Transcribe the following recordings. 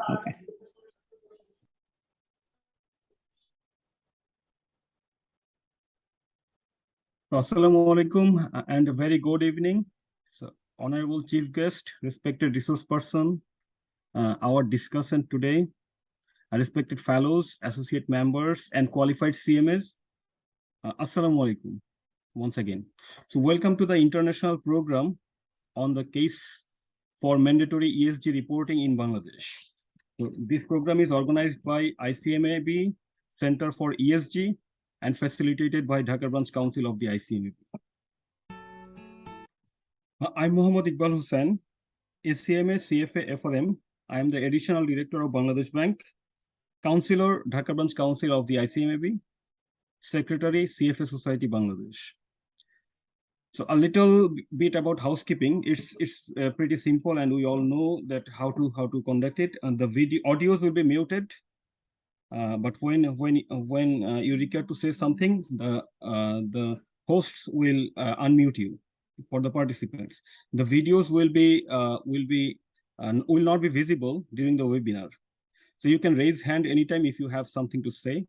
Okay. Assalamu alaikum and a very good evening. So, honorable chief guest, respected resource person, our discussion today, respected fellows, associate members, and qualified CMAs. Assalamu alaikum once again. So, welcome to the international program on the case for mandatory ESG reporting in Bangladesh. So, this program is organized by ICMAB, Center for ESG, and facilitated by Dhaka Branch Council of the ICMAB. I'm Mohammad Iqbal Hussain, ACMA CFA FRM. I am the Additional Director of Bangladesh Bank, Councillor, Dhaka Branch Council of the ICMAB, Secretary, CFA Society Bangladesh. So a little bit about housekeeping. It's pretty simple, and we all know that how to conduct it. And the audios will be muted, but when you require to say something, the hosts will unmute you for the participants. The videos will not be visible during the webinar. So you can raise hand anytime if you have something to say.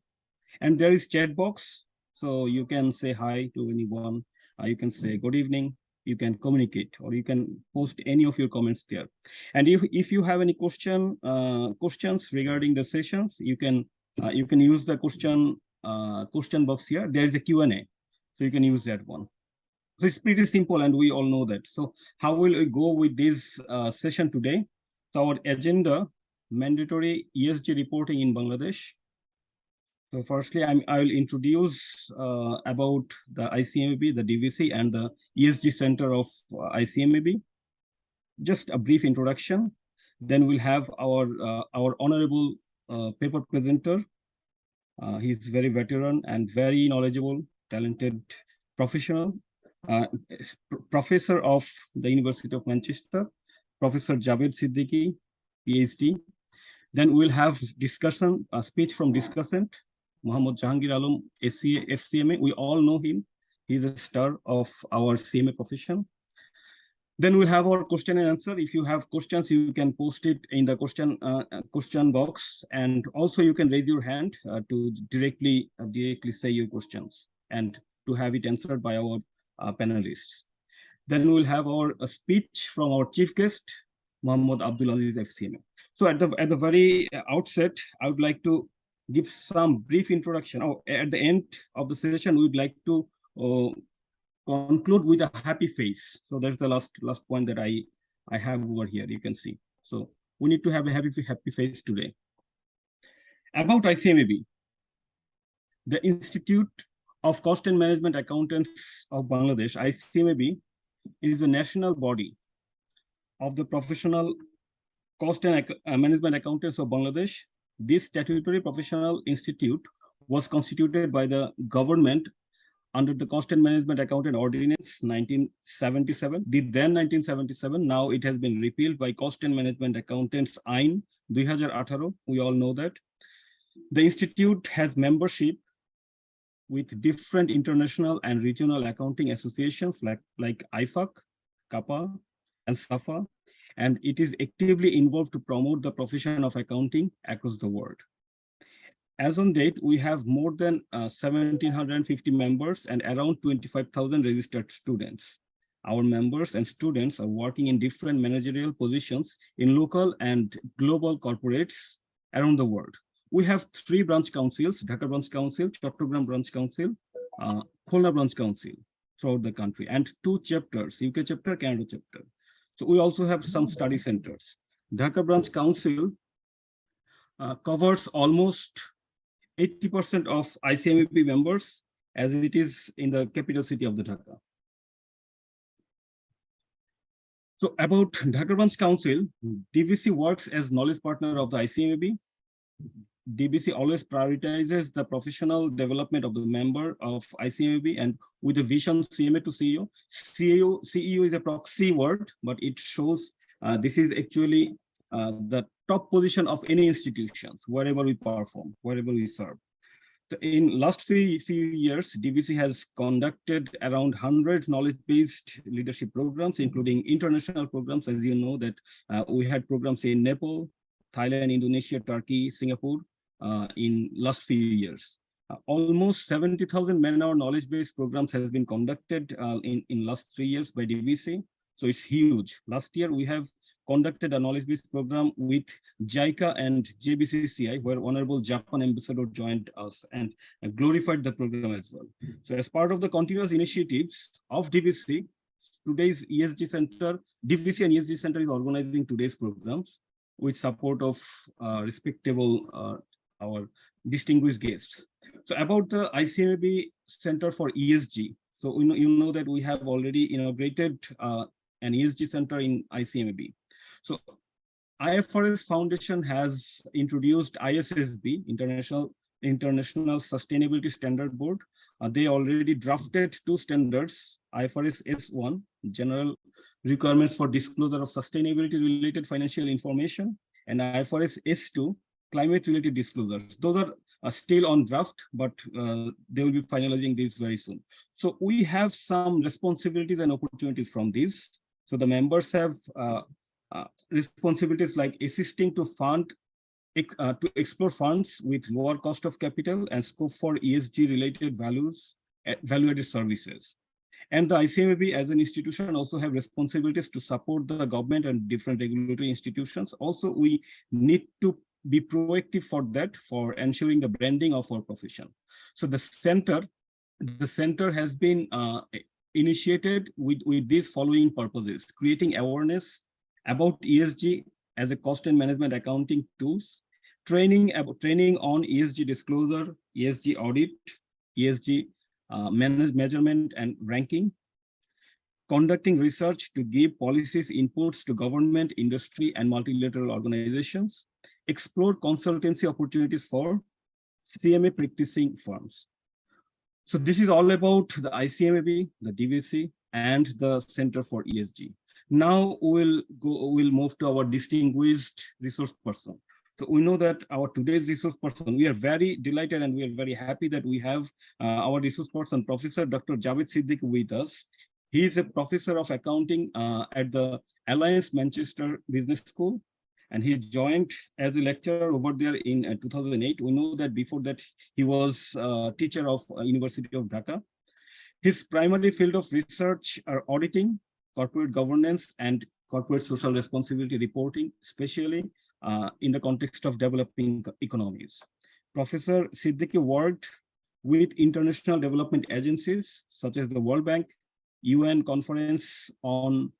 And there is chat box, so you can say hi to anyone. You can say good evening. You can communicate, or you can post any of your comments there. And if you have any questions regarding the sessions, you can use the question box here. There is a Q&A, so you can use that one. So it's pretty simple, and we all know that. So how will we go with this session today? So our agenda: mandatory ESG reporting in Bangladesh. So firstly, I will introduce about the ICMAB, the DBC, and the ESG Center of ICMAB. Just a brief introduction. Then we'll have our honorable paper presenter. He's very veteran and very knowledgeable, talented professional, professor of the University of Manchester, Professor Javed Siddiqui, PhD. Then we'll have discussion, a speech from discussant, Muhammad Jahangir Alam, FCMA. We all know him. He's a star of our CMA profession. Then we'll have our question and answer. If you have questions, you can post it in the question box, and also you can raise your hand to directly say your questions and to have it answered by our panelists. Then we'll have our speech from our chief guest, Muhammad Abdul Aziz, FCMA. So at the very outset, I would like to give some brief introduction. At the end of the session, we'd like to conclude with a happy face. So that's the last point that I have over here. You can see. So we need to have a happy face today. About ICMAB, the Institute of Cost and Management Accountants of Bangladesh, ICMAB, is the national body of the professional cost and management accountants of Bangladesh. This statutory professional institute was constituted by the government under the Cost and Management Accountant Ordinance 1977, then 1977. Now it has been repealed by Cost and Management Accountants Ain 2018. We all know that. The institute has membership with different international and regional accounting associations like IFAC, CAPA, and SAFA, and it is actively involved to promote the profession of accounting across the world. As on date, we have more than 1,750 members and around 25,000 registered students. Our members and students are working in different managerial positions in local and global corporates around the world. We have 3 branch councils: Dhaka Branch Council, Chattogram Branch Council, Khulna Branch Council throughout the country, and 2 chapters, UK chapter, Canada chapter. So we also have some study centers. Dhaka Branch Council covers almost 80% of ICMAB members, as it is in the capital city of the Dhaka. So about Dhaka Branch Council, DBC works as knowledge partner of the ICMAB. DBC always prioritizes the professional development of the member of ICMAB, and with a vision CMA to CEO. CEO is a proxy word, but it shows this is actually the top position of any institutions, wherever we perform, wherever we serve. So in last few years, DBC has conducted around 100 knowledge-based leadership programs, including international programs. As you know that we had programs in Nepal, Thailand, Indonesia, Turkey, Singapore in last few years. Almost 70,000 man-hour knowledge-based programs has been conducted in last 3 years by DBC. So it's huge. Last year, we have conducted a knowledge-based program with JICA and JBCCI, where Honorable Japan Ambassador joined us and glorified the program as well. So as part of the continuous initiatives of DBC, today's ESG Center, DBC and ESG Center is organizing today's programs with support of respectable our distinguished guests. So about the ICMAB Center for ESG. So you know that we have already inaugurated an ESG center in ICMAB. So IFRS Foundation has introduced ISSB, International Sustainability Standard Board. They already drafted 2 standards, IFRS S1, General Requirements for Disclosure of Sustainability-related Financial Information, and IFRS S2, Climate-related disclosures. Those are still on draft, but they will be finalizing this very soon. So we have some responsibilities and opportunities from this. So the members have responsibilities like assisting to to explore funds with lower cost of capital and scope for ESG-related value-added services. And the ICMAB as an institution also have responsibilities to support the government and different regulatory institutions. Also, we need to be proactive for that, for ensuring the branding of our profession. So the center has been initiated with these following purposes: creating awareness about ESG as a cost and management accounting tools, training on ESG disclosure, ESG audit, ESG measurement and ranking, conducting research to give policies inputs to government, industry, and multilateral organizations, explore consultancy opportunities for CMA practicing firms. So this is all about the ICMAB, the DBC, and the Center for ESG. Now we'll move to our distinguished resource person. So we know that our today's resource person, we are very delighted and we are very happy that we have our resource person, Professor Dr. Javed Siddiqui with us. He is a professor of accounting at the Alliance Manchester Business School, and he joined as a lecturer over there in 2008. We know that before that, he was a teacher of University of Dhaka. His primary field of research are auditing, corporate governance, and corporate social responsibility reporting, especially in the context of developing economies. Professor Siddiqui worked with international development agencies such as the World Bank, UN Conference on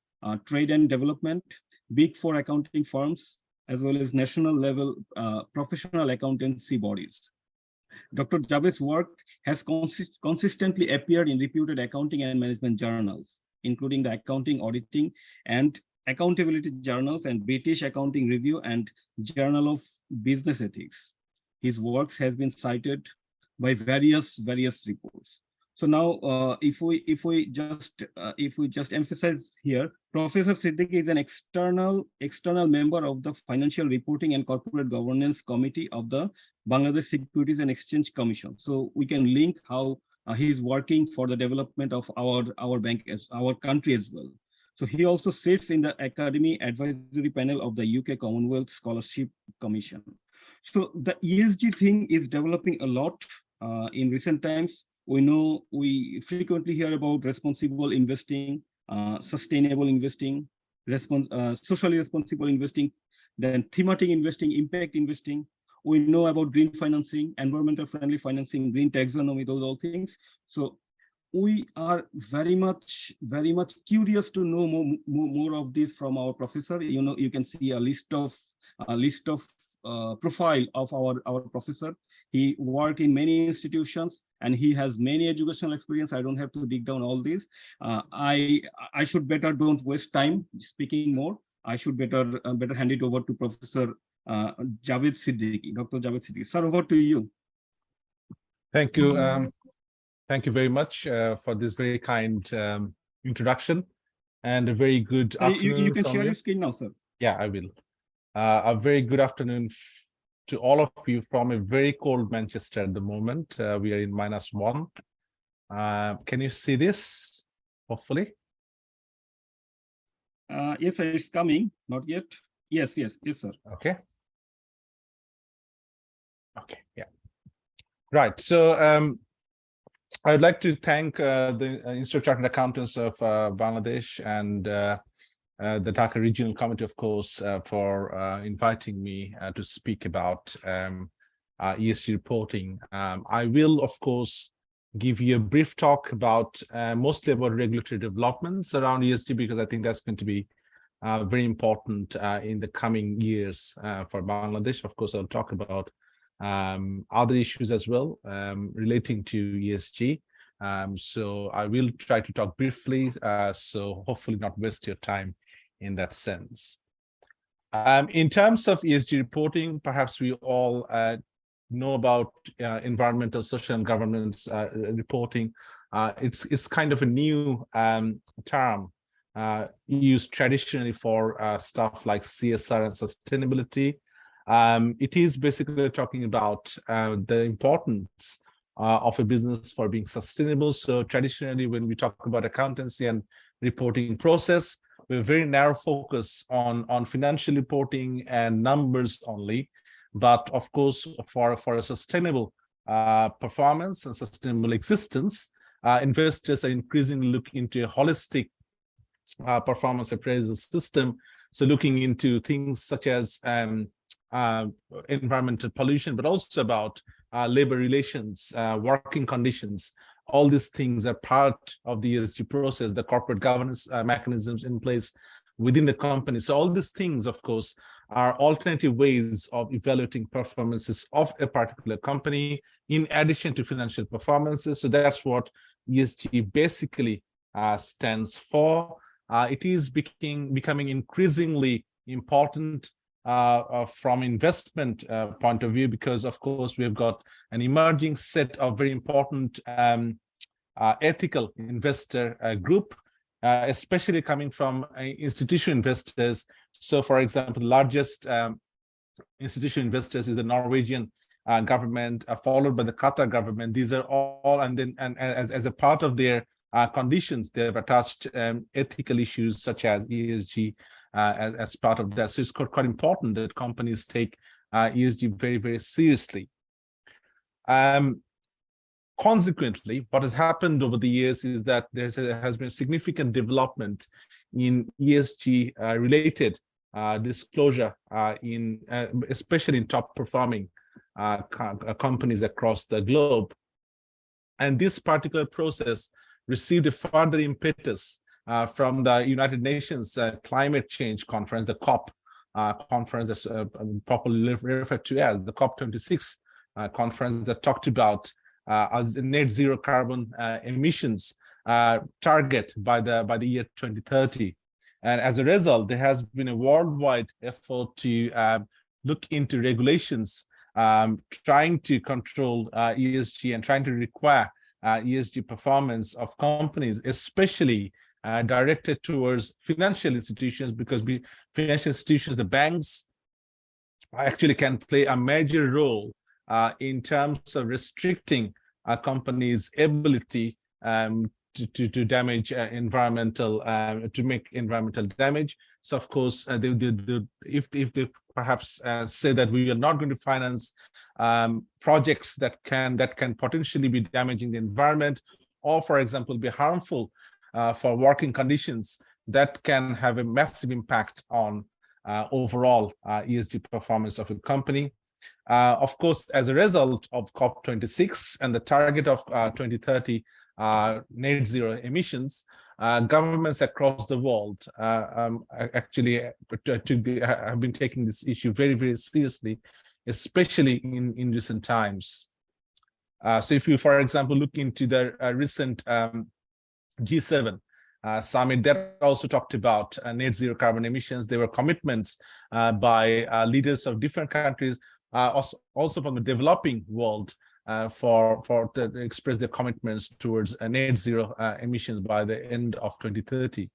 Trade and Development, Big Four accounting firms, as well as national level professional accountancy bodies. Dr. Javed's work has consistently appeared in reputed accounting and management journals, including the Accounting, Auditing, and Accountability Journals and British Accounting Review and Journal of Business Ethics. His works has been cited by various reports. So now, if we just emphasize here, Professor Siddiqui is an external member of the Financial Reporting and Corporate Governance Committee of the Bangladesh Securities and Exchange Commission. So we can link how he is working for the development of our bank as our country as well. So he also sits in the Academy Advisory Panel of the UK Commonwealth Scholarship Commission. So the ESG thing is developing a lot in recent times. We frequently hear about responsible investing, sustainable investing, socially responsible investing, then thematic investing, impact investing. We know about green financing, environmental friendly financing, green taxonomy, those all things. So we are very much curious to know more of this from our professor. You can see a list of profile of our professor. He worked in many institutions and he has many educational experience. I don't have to dig down all these. I should better don't waste time speaking more. I should better hand it over to Professor Javed Siddiqui, Dr. Javed Siddiqui. Sir, over to you. Thank you. Thank you very much for this very kind introduction and a very good afternoon. You can share your screen now, sir. Yeah, I will. A very good afternoon to all of you from a very cold Manchester at the moment. We are in -1. Can you see this, hopefully? Yes, sir, it's coming. Not yet. Yes, sir. Okay. Right. So I would like to thank the Institute of Chartered Accountants of Bangladesh and the Dhaka Regional Committee, of course, for inviting me to speak about ESG reporting. I will, of course, give you a brief talk about mostly about regulatory developments around ESG, because I think that's going to be very important in the coming years for Bangladesh. Of course, I'll talk about other issues as well relating to ESG. So I will try to talk briefly, so hopefully not waste your time in that sense. In terms of ESG reporting, perhaps we all know about environmental, social, and governance reporting. It's kind of a new term used traditionally for stuff like CSR and sustainability. It is basically talking about the importance of a business for being sustainable. So traditionally, when we talk about accountancy and reporting process, we're very narrow focus on financial reporting and numbers only. But of course, for a sustainable performance and sustainable existence, investors are increasingly looking into a holistic performance appraisal system. So looking into things such as environmental pollution, but also about labor relations, working conditions. All these things are part of the ESG process, the corporate governance mechanisms in place within the company. So all these things, of course, are alternative ways of evaluating performances of a particular company in addition to financial performances. So that's what ESG basically stands for. It is becoming increasingly important from investment point of view, because of course we've got an emerging set of very important ethical investor group, especially coming from institutional investors. So for example, the largest institutional investors is the Norwegian government, followed by the Qatar government. These are all, and as a part of their conditions, they have attached ethical issues such as ESG as part of that. So it's quite important that companies take ESG very, very seriously. Consequently, what has happened over the years is that there has been significant development in ESG related disclosure especially in top performing companies across the globe. And this particular process received a further impetus from the United Nations Climate Change Conference, the COP conference, that's popularly referred to as the COP26 conference, that talked about as net zero carbon emissions target by the year 2030. And as a result, there has been a worldwide effort to look into regulations trying to control ESG and trying to require ESG performance of companies, especially directed towards financial institutions, because financial institutions, the banks, actually can play a major role in terms of restricting a company's ability to damage environmental, to make environmental damage. So of course, if they perhaps say that we are not going to finance projects that can potentially be damaging the environment, or for example be harmful for working conditions, that can have a massive impact on overall ESG performance of a company. Of course, as a result of COP26 and the target of 2030 net zero emissions, governments across the world actually have been taking this issue very, very seriously, especially in recent times. So if you, for example, look into the recent G7 summit, that also talked about net zero carbon emissions. There were commitments by leaders of different countries, also from the developing world, to express their commitments towards net zero emissions by the end of 2030.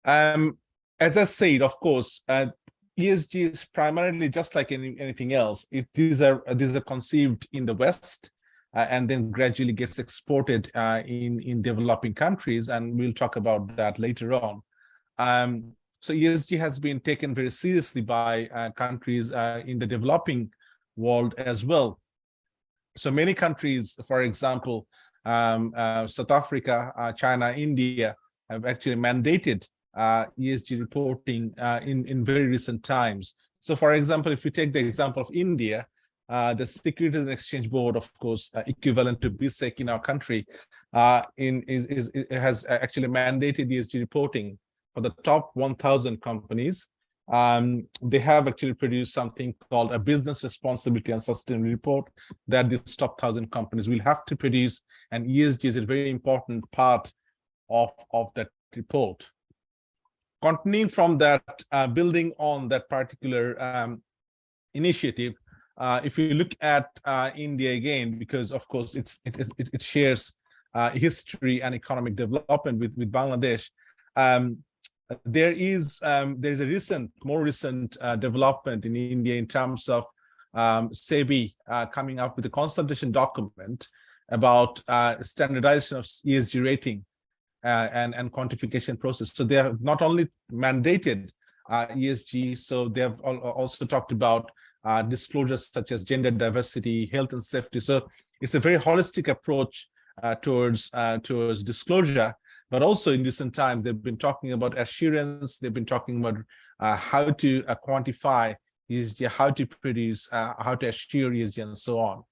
As I said, of course, ESG is primarily, just like anything else, these are conceived in the West and then gradually gets exported in developing countries, and we'll talk about that later on. So ESG has been taken very seriously by countries in the developing world as well. So many countries, for example, South Africa, China, India, have actually mandated ESG reporting in very recent times. So, for example, if you take the example of India, the Securities and Exchange Board, of course, equivalent to BSEC in our country, has actually mandated ESG reporting for the top 1,000 companies. They have actually produced something called a business responsibility and sustainability report that these top 1,000 companies will have to produce, and ESG is a very important part of that report. Continuing from that, building on that particular initiative, if you look at India again, because of course it shares history and economic development with Bangladesh, there is a more recent development in India in terms of SEBI coming up with a consultation document about standardization of ESG rating and quantification process. So they have not only mandated ESG, so they have also talked about disclosures such as gender diversity, health and safety. So it's a very holistic approach towards disclosure. But also in recent times, they've been talking about assurance. They've been talking about how to quantify ESG, how to produce, how to assure ESG, and so on.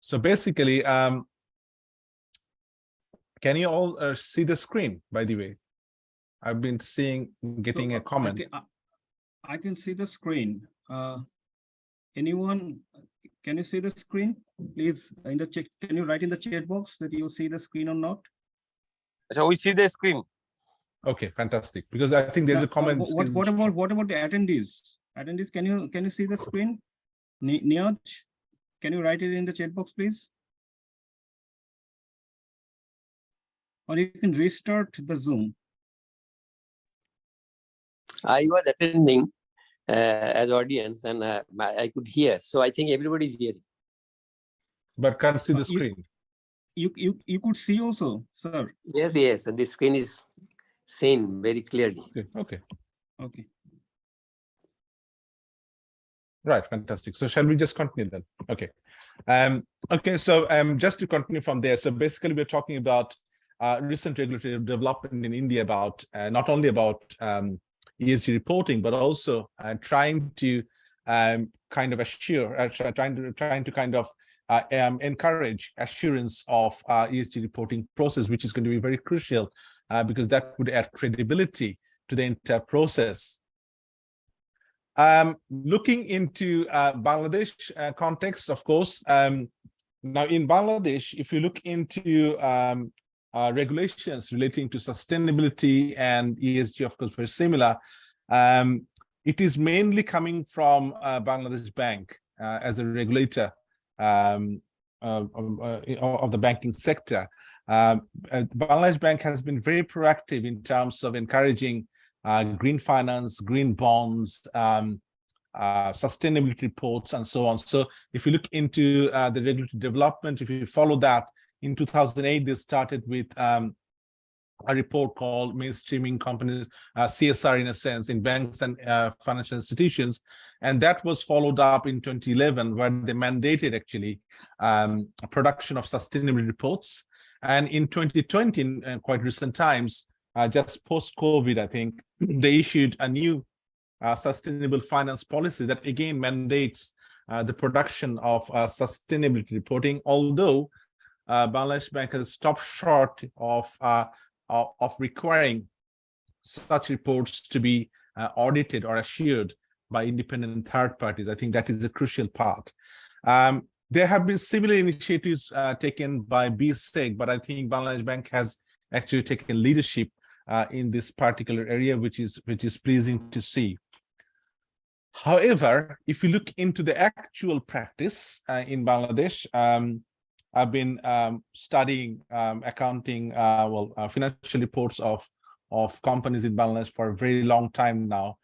So basically, can you all see the screen, by the way? I've been getting a comment. I can see the screen. Anyone, can you see the screen? Please, in the chat, can you write in the chat box that you see the screen or not? So we see the screen. Okay, fantastic. Because I think there's a comment. What about the attendees? Attendees, can you see the screen? Niyaj, can you write it in the chat box, please? Or you can restart the Zoom. I was attending as audience, and I could hear. So I think everybody is hearing. But can't see the screen. You could see also, sir. Yes. And the screen is seen very clearly. Okay. Right, fantastic. So shall we just continue then? Okay. Okay, so just to continue from there. So basically, we're talking about recent regulatory development in India about not only about ESG reporting, but also trying to kind of assure, trying to kind of encourage assurance of ESG reporting process, which is going to be very crucial because that would add credibility to the entire process. Looking into Bangladesh context, of course, now in Bangladesh, if you look into regulations relating to sustainability and ESG, of course, very similar. It is mainly coming from Bangladesh Bank as a regulator of the banking sector. Bangladesh Bank has been very proactive in terms of encouraging green finance, green bonds, sustainability reports, and so on. So if you look into the regulatory development, if you follow that, in 2008, they started with a report called Mainstreaming Companies, CSR in a sense, in banks and financial institutions. And that was followed up in 2011, where they mandated actually a production of sustainability reports. And in 2020, in quite recent times, just post-COVID, I think, they issued a new sustainable finance policy that again mandates the production of sustainability reporting, although Bangladesh Bank has stopped short of requiring such reports to be audited or assured by independent third parties. I think that is a crucial part. There have been similar initiatives taken by BSEC, but I think Bangladesh Bank has actually taken leadership in this particular area, which is pleasing to see. However, if you look into the actual practice in Bangladesh, I've been studying accounting, financial reports of companies in Bangladesh for a very long time now.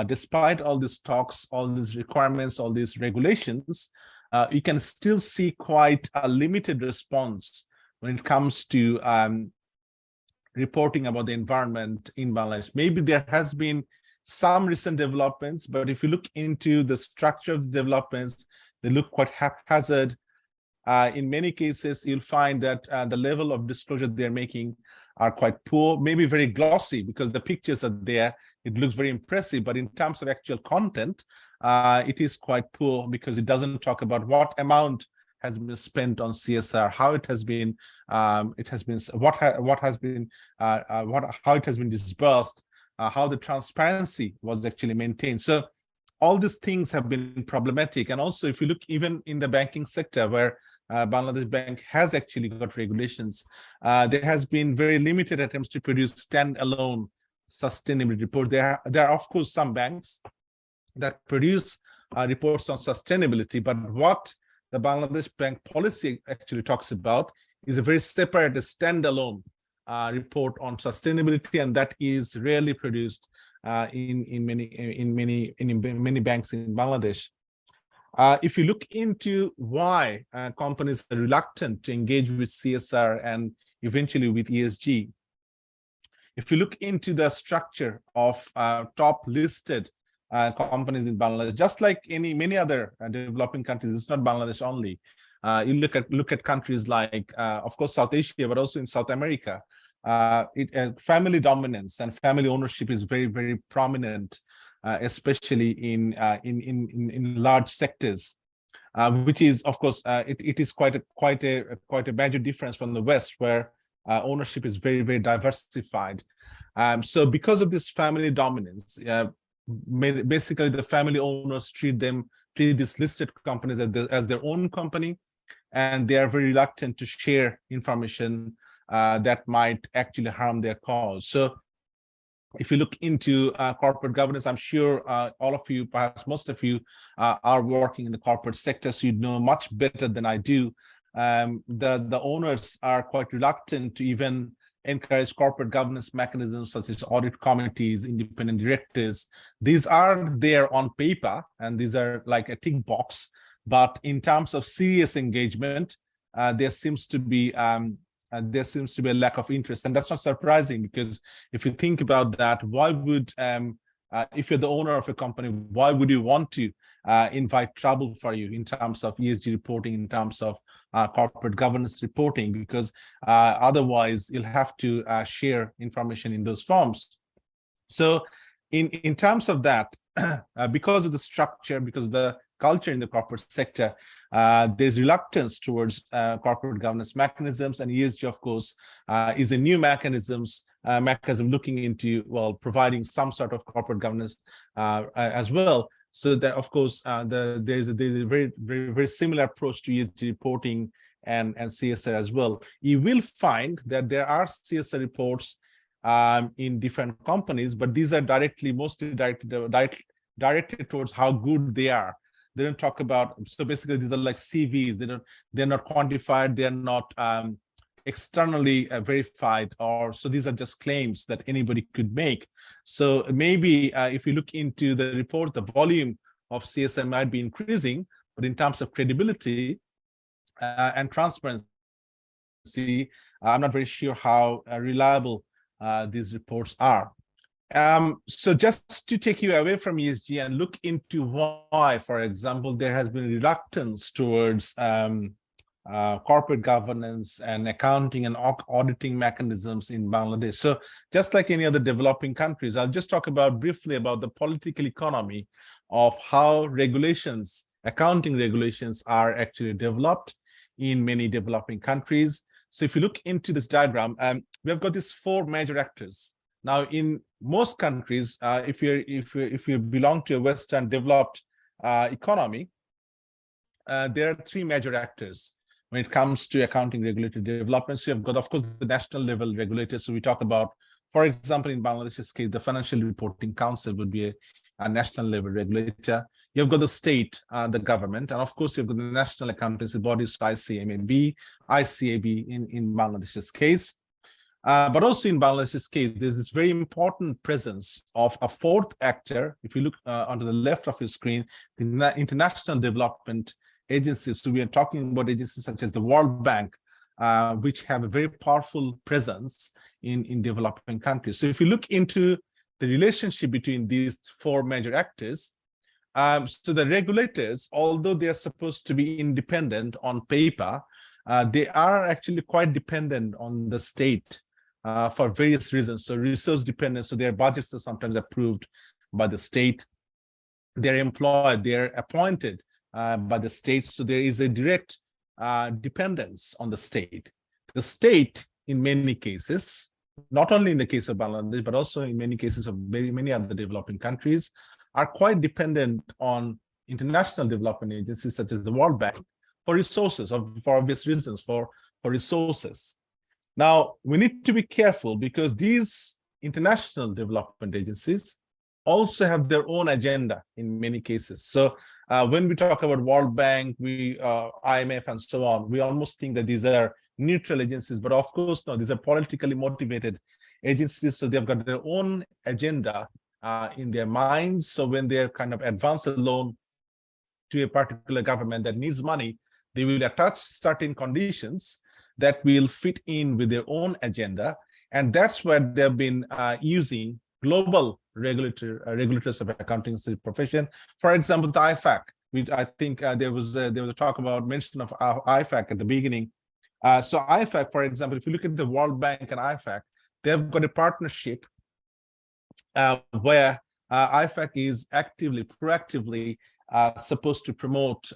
Despite all these talks, all these requirements, all these regulations, you can still see quite a limited response when it comes to reporting about the environment in Bangladesh. Maybe there has been some recent developments, but if you look into the structure of the developments, they look quite haphazard. In many cases, you'll find that the level of disclosure they're making are quite poor, maybe very glossy because the pictures are there. It looks very impressive, but in terms of actual content, it is quite poor because it doesn't talk about what amount has been spent on CSR, how it has been, how it has been disbursed, how the transparency was actually maintained. So all these things have been problematic. And also, if you look even in the banking sector, where Bangladesh Bank has actually got regulations, there has been very limited attempts to produce standalone sustainability reports. There are of course some banks that produce reports on sustainability, but what the Bangladesh Bank policy actually talks about is a very separate, standalone report on sustainability, and that is rarely produced in many banks in Bangladesh. If you look into why companies are reluctant to engage with CSR and eventually with ESG, if you look into the structure of top listed companies in Bangladesh, just like many other developing countries, it's not Bangladesh only. You look at countries like, of course, South Asia, but also in South America. Family dominance and family ownership is very, very prominent, especially in large sectors, which is, of course, it is quite a major difference from the West, where ownership is very, very diversified. So because of this family dominance, basically the family owners treat these listed companies as their own company, and they are very reluctant to share information that might actually harm their cause. So if you look into corporate governance, I'm sure all of you, perhaps most of you, are working in the corporate sector, so you know much better than I do. The owners are quite reluctant to even encourage corporate governance mechanisms such as audit committees, independent directors. These are there on paper, and these are like a tick box. But in terms of serious engagement, there seems to be a lack of interest, and that's not surprising, because if you think about that, why would if you're the owner of a company, why would you want to invite trouble for you in terms of ESG reporting, in terms of corporate governance reporting? Because otherwise you'll have to share information in those forms. So in terms of that, because of the structure, because of the culture in the corporate sector, there's reluctance towards corporate governance mechanisms, and ESG, of course, is a new mechanism looking into, well, providing some sort of corporate governance as well. So that, of course, there's a very, very, very similar approach to ESG reporting and CSR as well. You will find that there are CSR reports in different companies, but these are mostly directed towards how good they are. They don't talk about, so basically these are like CVs. They're not quantified. They're not externally verified, or so these are just claims that anybody could make. So maybe if you look into the report, the volume of CSR might be increasing, but in terms of credibility and transparency, I'm not very sure how reliable these reports are. So just to take you away from ESG and look into why, for example, there has been reluctance towards corporate governance and accounting and auditing mechanisms in Bangladesh. So just like any other developing countries, I'll just talk briefly about the political economy of how regulations, accounting regulations, are actually developed in many developing countries. So if you look into this diagram, we have got these four major actors. Now, in most countries, if you belong to a Western developed economy, there are three major actors when it comes to accounting regulatory development. So you've got, of course, the national level regulators. So we talk about, for example, in Bangladesh's case, the Financial Reporting Council would be a national level regulator. You've got the state, the government, and of course, you've got the national accountancy bodies, ICAB in Bangladesh's case. But also in Bangladesh's case, there's this very important presence of a fourth actor. If you look onto the left of your screen, the international development agencies. So we are talking about agencies such as the World Bank, which have a very powerful presence in developing countries. So if you look into the relationship between these four major actors, So the regulators, although they are supposed to be independent on paper, they are actually quite dependent on the state for various reasons. So resource dependent, so their budgets are sometimes approved by the state. They're employed, they're appointed by the state. So there is a direct dependence on the state. The state, in many cases, not only in the case of Bangladesh, but also in many cases of many other developing countries, are quite dependent on international development agencies such as the World Bank for resources, or for obvious reasons, for resources. Now, we need to be careful because these international development agencies also have their own agenda in many cases. So when we talk about World Bank, IMF and so on, we almost think that these are neutral agencies, but of course, no, these are politically motivated agencies. So they've got their own agenda in their minds. So when they kind of advance a loan to a particular government that needs money, they will attach certain conditions that will fit in with their own agenda. And that's where they've been using global regulators of accounting profession. For example, the IFAC, which I think there was a talk about mention of IFAC at the beginning. So IFAC, for example, if you look at the World Bank and IFAC, they've got a partnership where IFAC is proactively supposed to promote.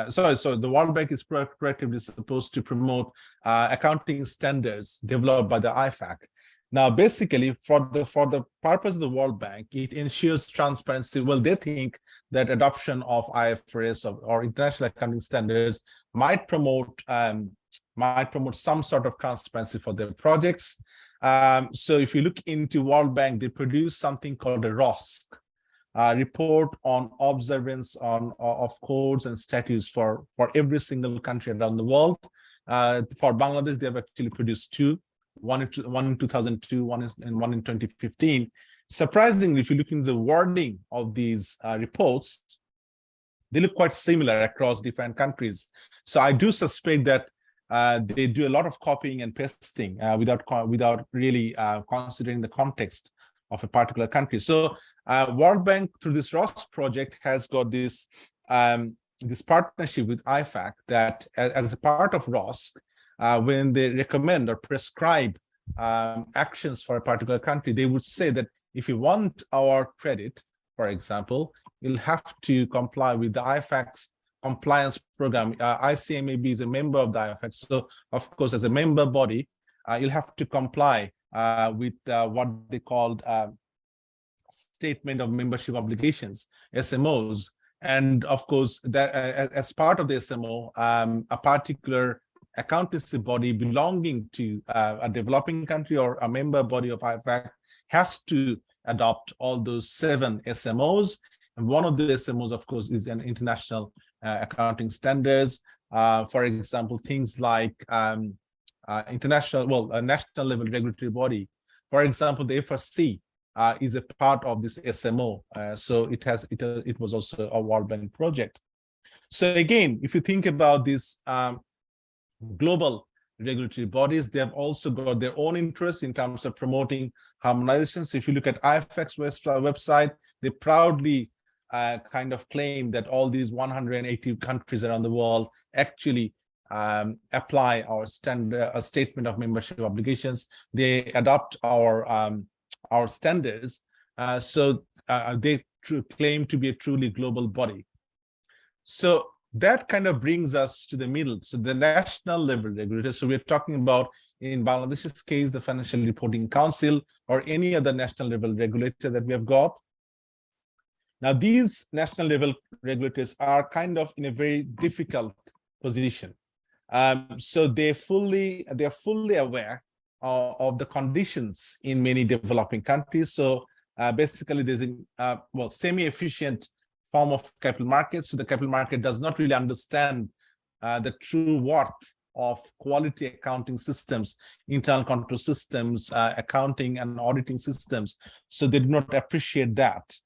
So the World Bank is proactively supposed to promote accounting standards developed by the IFAC. Now, basically, for the purpose of the World Bank, it ensures transparency. Well, they think that adoption of IFRS or international accounting standards might promote some sort of transparency for their projects. So if you look into World Bank, they produce something called a ROSC, report on observance of codes and statutes for every single country around the world. For Bangladesh, they have actually produced two. One in 2002, and one in 2015. Surprisingly, if you look into the wording of these reports, they look quite similar across different countries. So I do suspect that they do a lot of copying and pasting without really considering the context of a particular country. So World Bank, through this ROSC project, has got this this partnership with IFAC that, as a part of ROSC, when they recommend or prescribe actions for a particular country, they would say that if you want our credit, for example, you'll have to comply with the IFAC's compliance program. ICMAB is a member of the IFAC. So, of course, as a member body, you'll have to comply with what they called Statement of Membership Obligations, SMOs. And, of course, that as part of the SMO, a particular accountancy body belonging to a developing country or a member body of IFAC has to adopt all those 7 SMOs. And one of the SMOs, of course, is an international accounting standards. For example, things like a national level regulatory body. For example, the FRC is a part of this SMO. So it was also a World Bank project. So again, if you think about this global regulatory bodies, they have also got their own interests in terms of promoting harmonization. So if you look at IFAC's website, they proudly kind of claim that all these 180 countries around the world actually apply our statement of membership obligations. They adopt our standards. So they claim to be a truly global body. So that kind of brings us to the middle. So the national level regulators. So we're talking about, in Bangladesh's case, the Financial Reporting Council or any other national level regulator that we have got. Now, these national level regulators are kind of in a very difficult position. So they're fully aware of the conditions in many developing countries. So basically, there's a semi-efficient form of capital markets. So the capital market does not really understand the true worth of quality accounting systems, internal control systems, accounting and auditing systems. So they do not appreciate that.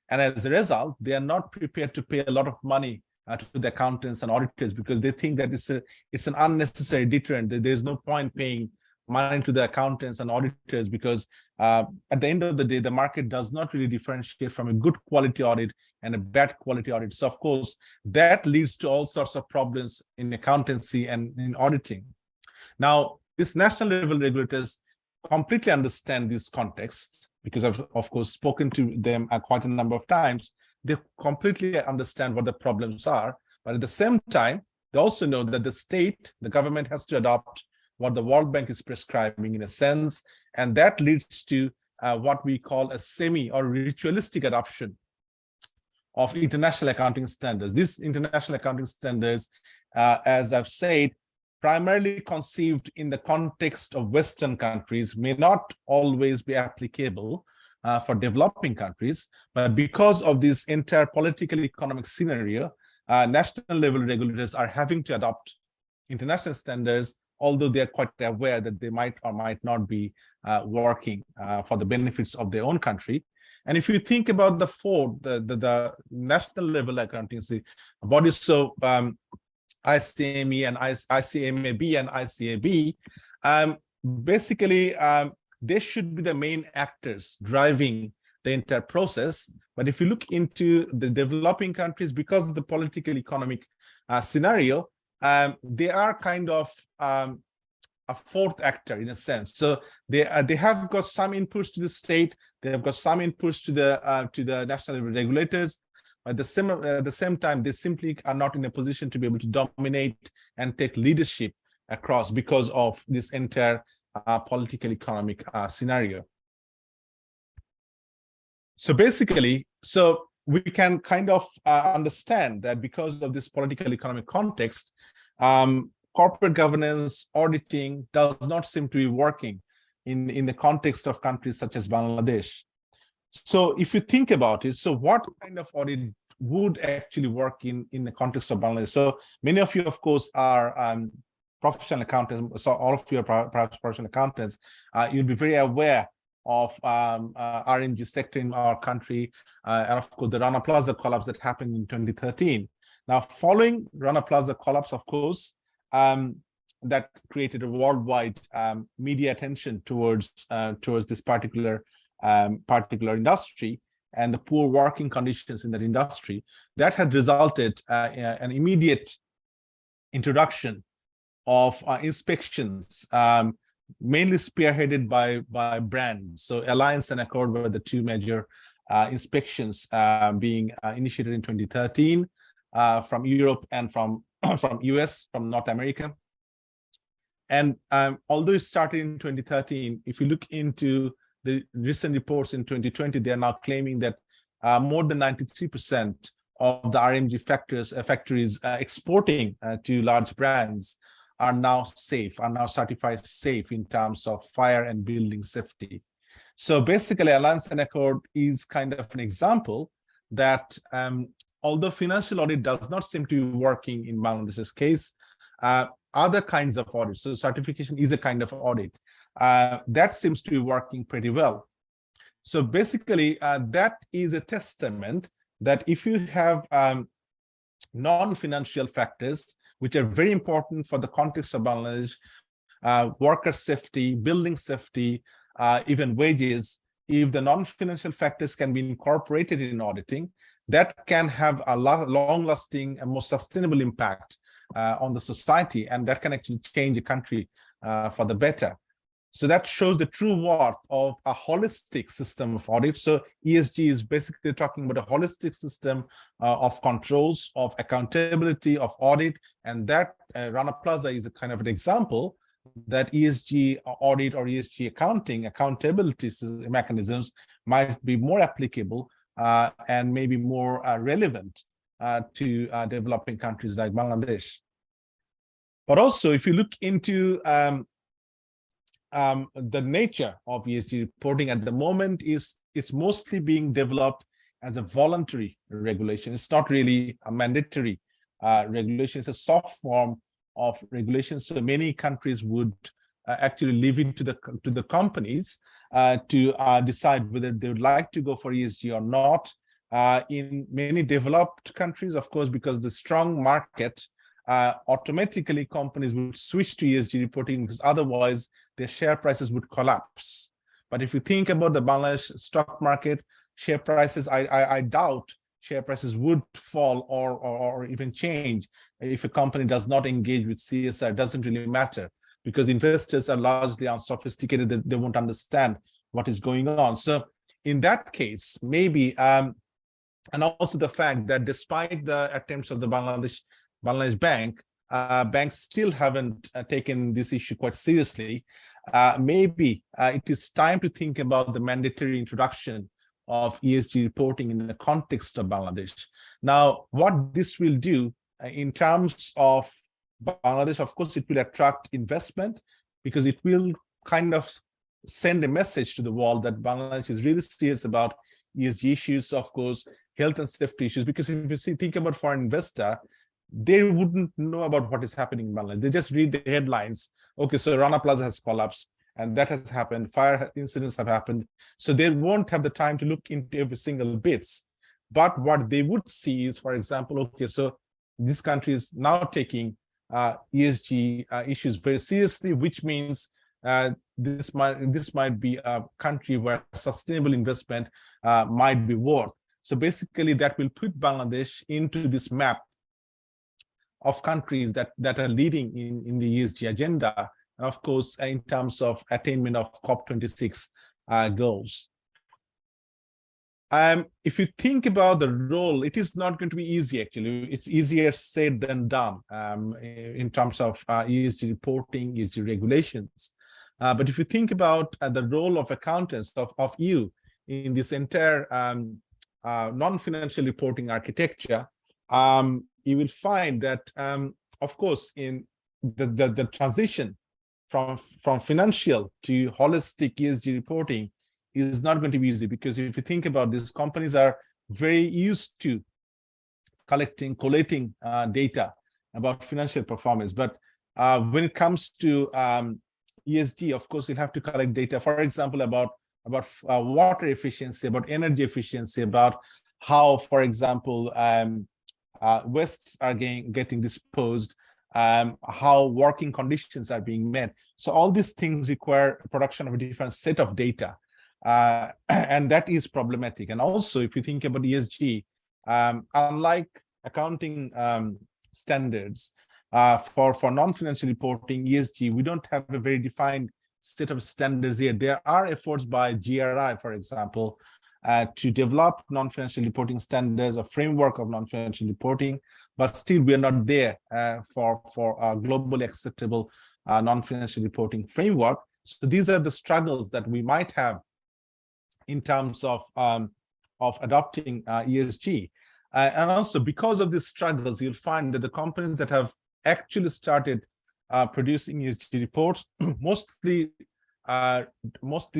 And as a result, they are not prepared to pay a lot of money to the accountants and auditors because they think that it's an unnecessary deterrent. There's no point paying money to the accountants and auditors, because at the end of the day, the market does not really differentiate from a good quality audit and a bad quality audit. So of course, that leads to all sorts of problems in accountancy and in auditing. Now, these national level regulators completely understand this context, because I've, of course, spoken to them quite a number of times. They completely understand what the problems are, but at the same time, they also know that the state, the government, has to adopt what the World Bank is prescribing in a sense, and that leads to what we call a semi or ritualistic adoption of international accounting standards. These international accounting standards, as I've said, primarily conceived in the context of Western countries, may not always be applicable for developing countries, but because of this entire political economic scenario, national level regulators are having to adopt international standards, although they are quite aware that they might or might not be working for the benefits of their own country. And if you think about the national level accounting bodies, so ICME and ICMAB and ICAB, basically they should be the main actors driving the entire process. But if you look into the developing countries, because of the political economic scenario, they are kind of a fourth actor in a sense. So they have got some inputs to the state, they have got some inputs to the national regulators. At the same time, they simply are not in a position to be able to dominate and take leadership across because of this entire political economic scenario. So basically, so we can kind of understand that because of this political economic context, corporate governance auditing does not seem to be working in the context of countries such as Bangladesh. So if you think about it, so what kind of audit would actually work in the context of Bangladesh? So many of you, of course, are professional accountants. So all of you are perhaps professional accountants. You'll be very aware of RMG sector in our country, and of course the Rana Plaza collapse that happened in 2013. Now, following Rana Plaza collapse, of course, that created a worldwide media attention towards this particular industry and the poor working conditions in that industry. That had resulted in an immediate introduction of inspections, mainly spearheaded by brands. So Alliance and Accord were the two major inspections being initiated in 2013 from Europe and from US, from North America. And although it started in 2013, if you look into the recent reports in 2020, they are now claiming that more than 93% of the RMG factories exporting to large brands are now safe, are now certified safe in terms of fire and building safety. So basically, Alliance and Accord is kind of an example that although financial audit does not seem to be working in Bangladesh's case, other kinds of audits, so certification is a kind of audit, that seems to be working pretty well. So basically, that is a testament that if you have non-financial factors, which are very important for the context of Bangladesh, worker safety, building safety, even wages, if the non-financial factors can be incorporated in auditing, that can have a long-lasting and more sustainable impact on the society, and that can actually change a country for the better. So that shows the true worth of a holistic system of audit. So ESG is basically talking about a holistic system of controls, of accountability, of audit, and that Rana Plaza is a kind of an example that ESG audit or ESG accountability mechanisms might be more applicable and maybe more relevant to developing countries like Bangladesh. But also, if you look into the nature of ESG reporting at the moment, it's mostly being developed as a voluntary regulation. It's not really a mandatory regulation. It's a soft form of regulation. So many countries would actually leave it to the companies to decide whether they would like to go for ESG or not. In many developed countries, of course, because the strong market, automatically companies would switch to ESG reporting, because otherwise their share prices would collapse. But if you think about the Bangladesh stock market, share prices, I doubt share prices would fall or even change if a company does not engage with CSR. It doesn't really matter, because investors are largely unsophisticated. They won't understand what is going on. So in that case, maybe, and also the fact that despite the attempts of the Bangladesh Bank, banks still haven't taken this issue quite seriously. Maybe it is time to think about the mandatory introduction of ESG reporting in the context of Bangladesh. Now, what this will do in terms of Bangladesh, of course, it will attract investment, because it will kind of send a message to the world that Bangladesh is really serious about ESG issues, of course, health and safety issues. Because if you think about foreign investor, they wouldn't know about what is happening in Bangladesh. They just read the headlines. Okay, so Rana Plaza has collapsed, and that has happened. Fire incidents have happened. So they won't have the time to look into every single bits. But what they would see is, for example, okay, so this country is now taking ESG issues very seriously, which means this might be a country where sustainable investment might be worth. So basically, that will put Bangladesh into this map of countries that are leading in the ESG agenda, and of course, in terms of attainment of COP26 goals. If you think about the role, it is not going to be easy, actually. It's easier said than done in terms of ESG reporting, ESG regulations. But if you think about the role of accountants, of you in this entire non-financial reporting architecture, you will find that, of course, in the transition from financial to holistic ESG reporting is not going to be easy, because if you think about this, companies are very used to collating data about financial performance. But when it comes to ESG, of course, you have to collect data, for example, about water efficiency, about energy efficiency, about how, for example, wastes are getting disposed, how working conditions are being met. So all these things require production of a different set of data, and that is problematic. And also, if you think about ESG, unlike accounting standards, for non-financial reporting, ESG, we don't have a very defined set of standards here. There are efforts by GRI, for example, to develop non-financial reporting standards, a framework of non-financial reporting, but still we are not there for a globally acceptable non-financial reporting framework. So these are the struggles that we might have in terms of adopting ESG. And also, because of these struggles, you'll find that the companies that have actually started producing ESG reports mostly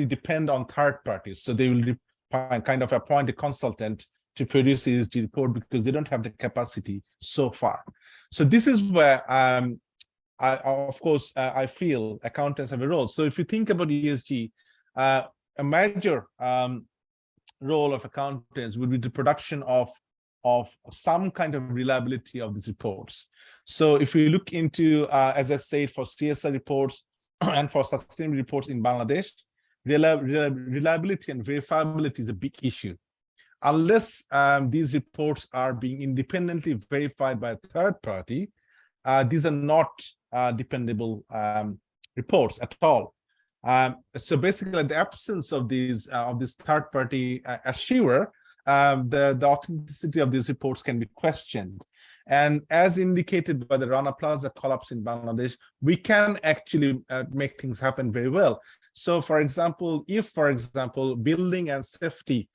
depend on third parties. So they will kind of appoint a consultant to produce ESG report, because they don't have the capacity so far. So this is where, of course, I feel accountants have a role. So if you think about ESG, a major role of accountants would be the production of some kind of reliability of these reports. So if we look into, as I said, for CSR reports and for sustainability reports in Bangladesh, reliability and verifiability is a big issue. Unless these reports are being independently verified by a third party, these are not dependable reports at all. So basically, in the absence of this third party assurer, the authenticity of these reports can be questioned. And as indicated by the Rana Plaza collapse in Bangladesh, we can actually make things happen very well. So, for example, if, building and safety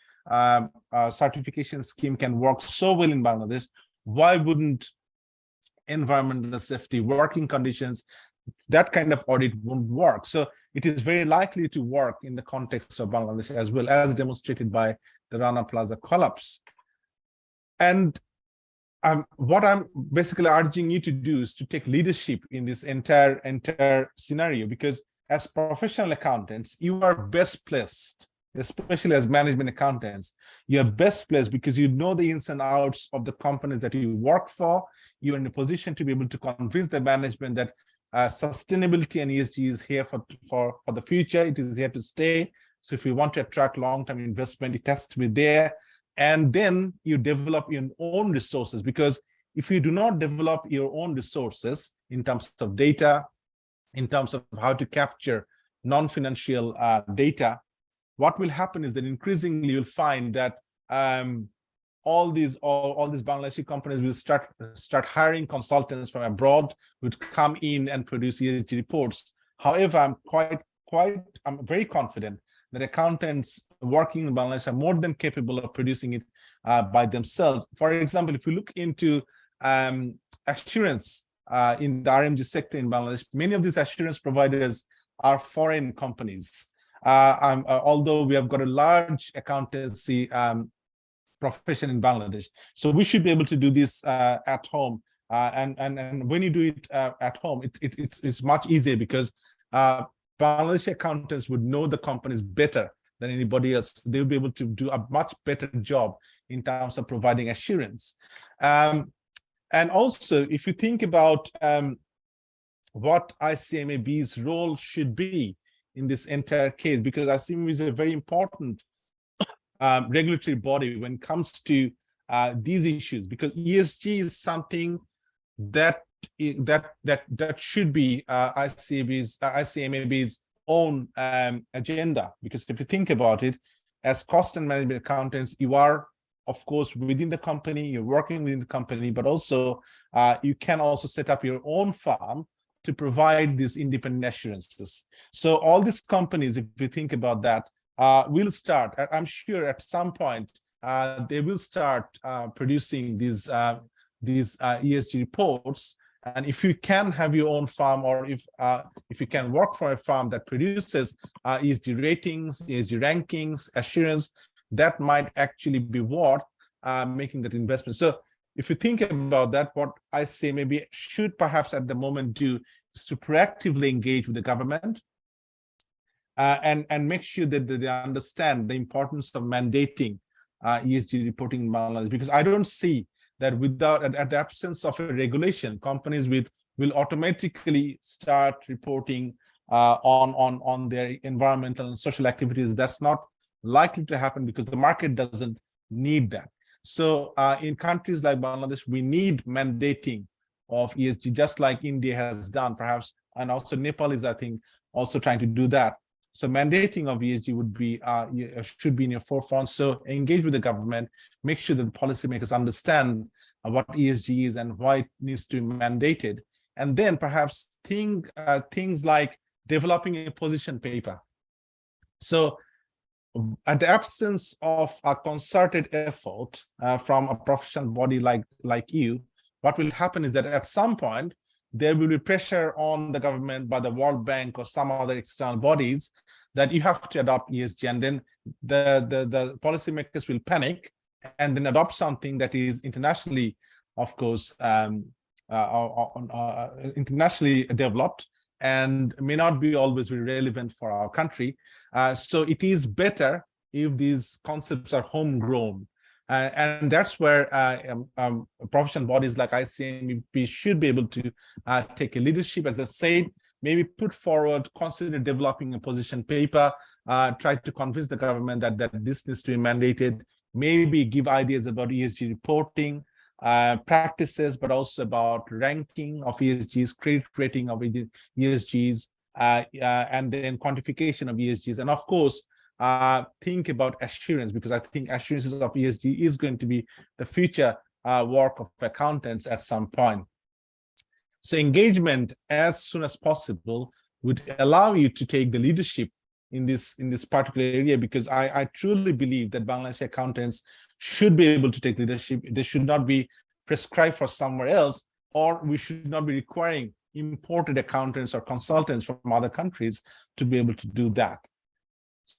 certification scheme can work so well in Bangladesh, why wouldn't environmental safety, working conditions, that kind of audit won't work? So it is very likely to work in the context of Bangladesh as well, as demonstrated by the Rana Plaza collapse. And what I'm basically urging you to do is to take leadership in this entire scenario, because as professional accountants, you are best placed, especially as management accountants, you are best placed because you know the ins and outs of the companies that you work for. You're in a position to be able to convince the management that sustainability and ESG is here for the future. It is here to stay. So if you want to attract long-term investment, it has to be there. And then you develop your own resources, because if you do not develop your own resources in terms of data, in terms of how to capture non-financial data, what will happen is that increasingly you'll find that all these Bangladeshi companies will start hiring consultants from abroad who would come in and produce ESG reports. However, I'm very confident that accountants working in Bangladesh are more than capable of producing it by themselves. For example, if you look into assurance in the RMG sector in Bangladesh, many of these assurance providers are foreign companies. Although we have got a large accountancy profession in Bangladesh, so we should be able to do this at home. And when you do it at home, it's much easier, because Bangladeshi accountants would know the companies better than anybody else. They'll be able to do a much better job in terms of providing assurance. And also, if you think about what ICMAB's role should be in this entire case, because ICMAB is a very important regulatory body when it comes to these issues, because ESG is something that should be ICMAB's own agenda. Because if you think about it, as cost and management accountants, you are, of course, within the company, you're working within the company, but also you can also set up your own firm to provide these independent assurances. So all these companies, if you think about that, will start, I'm sure at some point, they will start producing these ESG reports. And if you can have your own firm, or if you can work for a firm that produces ESG ratings, ESG rankings, assurance, that might actually be worth making that investment. So if you think about that, what I say maybe should perhaps at the moment do is to proactively engage with the government and make sure that they understand the importance of mandating ESG reporting in Bangladesh, because I don't see that without at the absence of a regulation, companies will automatically start reporting on their environmental and social activities. That's not likely to happen, because the market doesn't need that. So in countries like Bangladesh, we need mandating of ESG, just like India has done, perhaps, and also Nepal is, I think, also trying to do that. So mandating of ESG would be should be in your forefront. So engage with the government, make sure that the policymakers understand what ESG is and why it needs to be mandated, and then perhaps think things like developing a position paper. So at the absence of a concerted effort from a professional body like you, what will happen is that at some point there will be pressure on the government by the World Bank or some other external bodies that you have to adopt ESG, and then the policymakers will panic and then adopt something that is internationally, of course, internationally developed and may not be always very relevant for our country. So it is better if these concepts are homegrown. And that's where professional bodies like ICMAB should be able to take a leadership, as I said, maybe put forward, consider developing a position paper, try to convince the government that this needs to be mandated, maybe give ideas about ESG reporting practices, but also about ranking of ESGs, credit rating of ESGs, and then quantification of ESGs. And of course, think about assurance, because I think assurances of ESG is going to be the future work of accountants at some point. So engagement as soon as possible would allow you to take the leadership in this particular area, because I truly believe that Bangladeshi accountants should be able to take leadership. They should not be prescribed for somewhere else, or we should not be requiring imported accountants or consultants from other countries to be able to do that.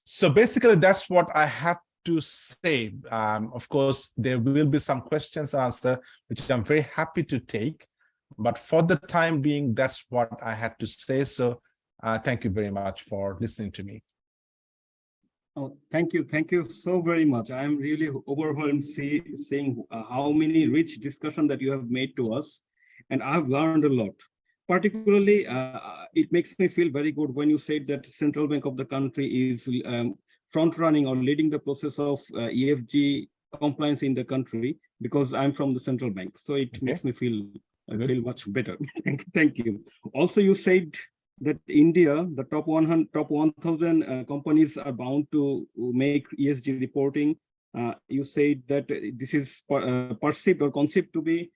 So basically, that's what I had to say. Of course, there will be some questions and answers, which I'm very happy to take. But for the time being, that's what I had to say. So thank you very much for listening to me. Oh, thank you. Thank you so very much. I'm really overwhelmed seeing how many rich discussion that you have made to us. And I've learned a lot. particularly, it makes me feel very good when you said that Central Bank of the country is front running or leading the process of ESG compliance in the country, because I'm from the central bank. So it makes me feel much better. Thank you. Also, you said that India, the top 1,000 companies are bound to make ESG reporting. You said that this is perceived or conceived to be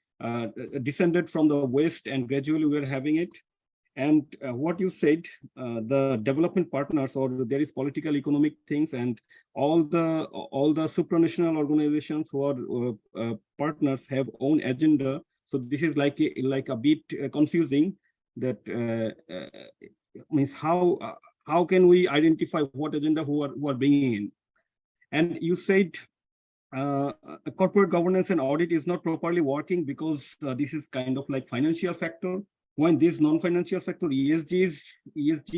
descended from the West, and gradually we are having it. And what you said, the development partners, or there is political economic things, and all the supranational organizations who are partners have own agenda. So this is like a bit confusing. That means how can we identify what agenda who are bringing in? And you said corporate governance and audit is not properly working because this is kind of like financial factor. When this non-financial factor ESG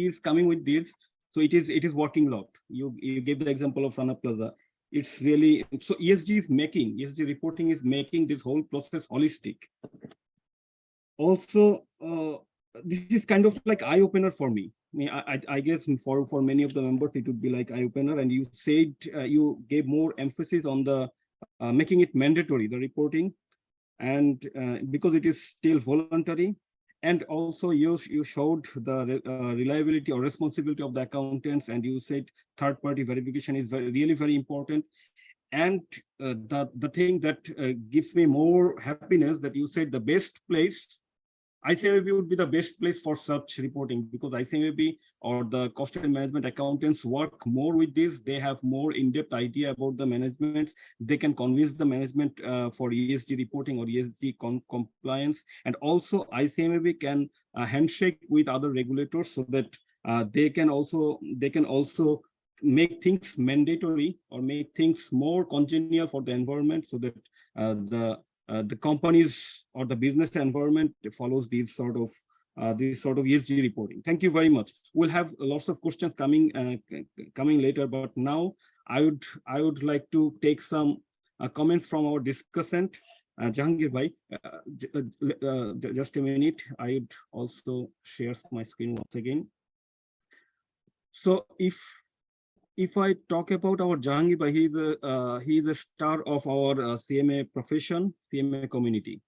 is coming with this, so it is working a lot. You gave the example of Rana Plaza. It's really, so ESG reporting is making this whole process holistic. Also, this is kind of like eye opener for me. I guess for many of the members it would be like eye opener. And you said you gave more emphasis on the making it mandatory, the reporting, and because it is still voluntary. And also you showed the reliability or responsibility of the accountants, and you said third-party verification is really very important. And the thing that gives me more happiness, that you said the best place, ICMAB would be the best place for such reporting, because ICMAB or the cost and management accountants work more with this. They have more in-depth idea about the management. They can convince the management for ESG reporting or ESG compliance. And also ICMAB can handshake with other regulators, so that they can also make things mandatory or make things more congenial for the environment, so that the companies or the business environment follows these sort of ESG reporting. Thank you very much. We'll have lots of questions coming later, but now I would like to take some comments from our discussant, Jahangir Bhai. Just a minute. I would also share my screen once again. So if I talk about our Jahangir Bhai, he is a star of our CMA profession, CMA community.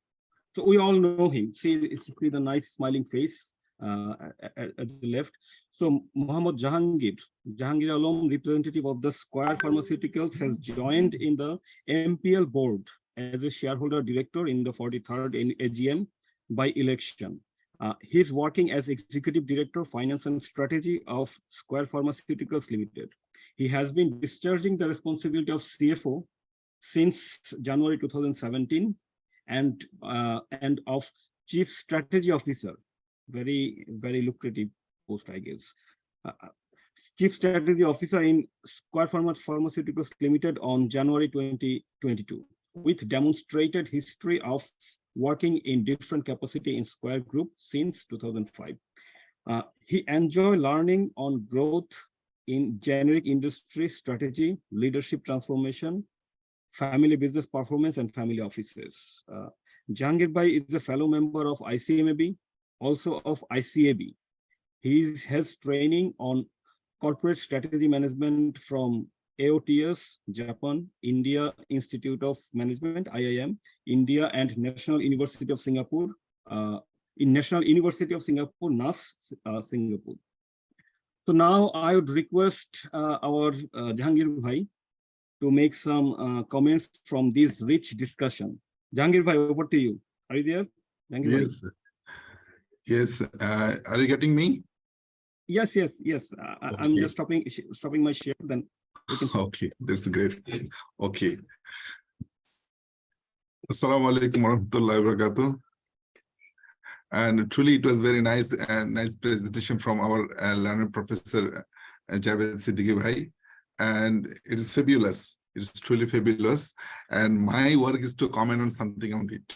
So we all know him. See the nice smiling face at the left. So Mohammad Jahangir Alam, representative of the Square Pharmaceuticals, has joined in the MPL board as a shareholder director in the 43rd AGM by election. He's working as executive director, finance and strategy of Square Pharmaceuticals Limited. He has been discharging the responsibility of CFO since January 2017, and of Chief Strategy Officer, very lucrative post, I guess. Chief Strategy Officer in Square Pharmaceuticals Limited on January 2022, with demonstrated history of working in different capacity in Square Group since 2005. He enjoys learning on growth in generic industry strategy, leadership transformation, family business performance, and family offices. Jahangir Bhai is a fellow member of ICMAB, also of ICAB. He has training on corporate strategy management from AOTS, Japan, India Institute of Management, IIM, India, and National University of Singapore, National University of Singapore, NUS, Singapore. So now I would request our Jahangir Bhai to make some comments from this rich discussion. Jahangir Bhai, over to you. Are you there? Jahangir yes. Bhai? Yes. Are you getting me? Yes. Okay. I'm just stopping my share. Then we can. Okay, that's great. Okay. Assalamu alaikum warahmatullahi wabarakatuh. And truly, it was very nice and nice presentation from our learned professor Javed Siddiqui Bhai, and it is fabulous. It's truly fabulous. And my work is to comment on something on it.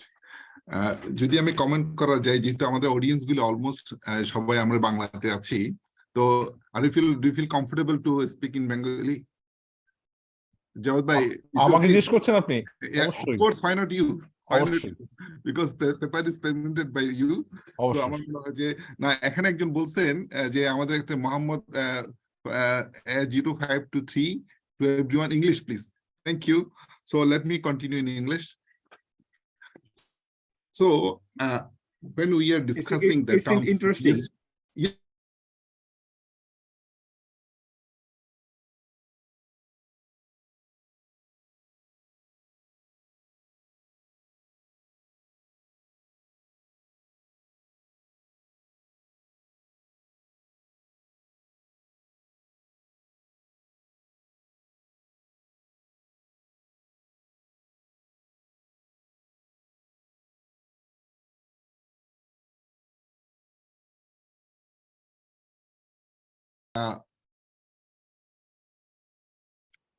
যদি আমি comment করা যায়, যেহেতু আমাদের audience গুলো almost সবাই আমরা বাংলাতে আছি, তো do you feel comfortable to speak in Bengali? Javed Bhai, আমাকে জিজ্ঞেস করছেন আপনি? Yeah, of course, why not you? অবশ্যই because paper is presented by you. So অবশ্যই আমার মনে হয় যে না এখানে একজন বলছেন যে আমাদের একটা Mohammad 0523 to everyone English please. Thank you. So let me continue in English. So when we are discussing the it's terms, interesting. yes,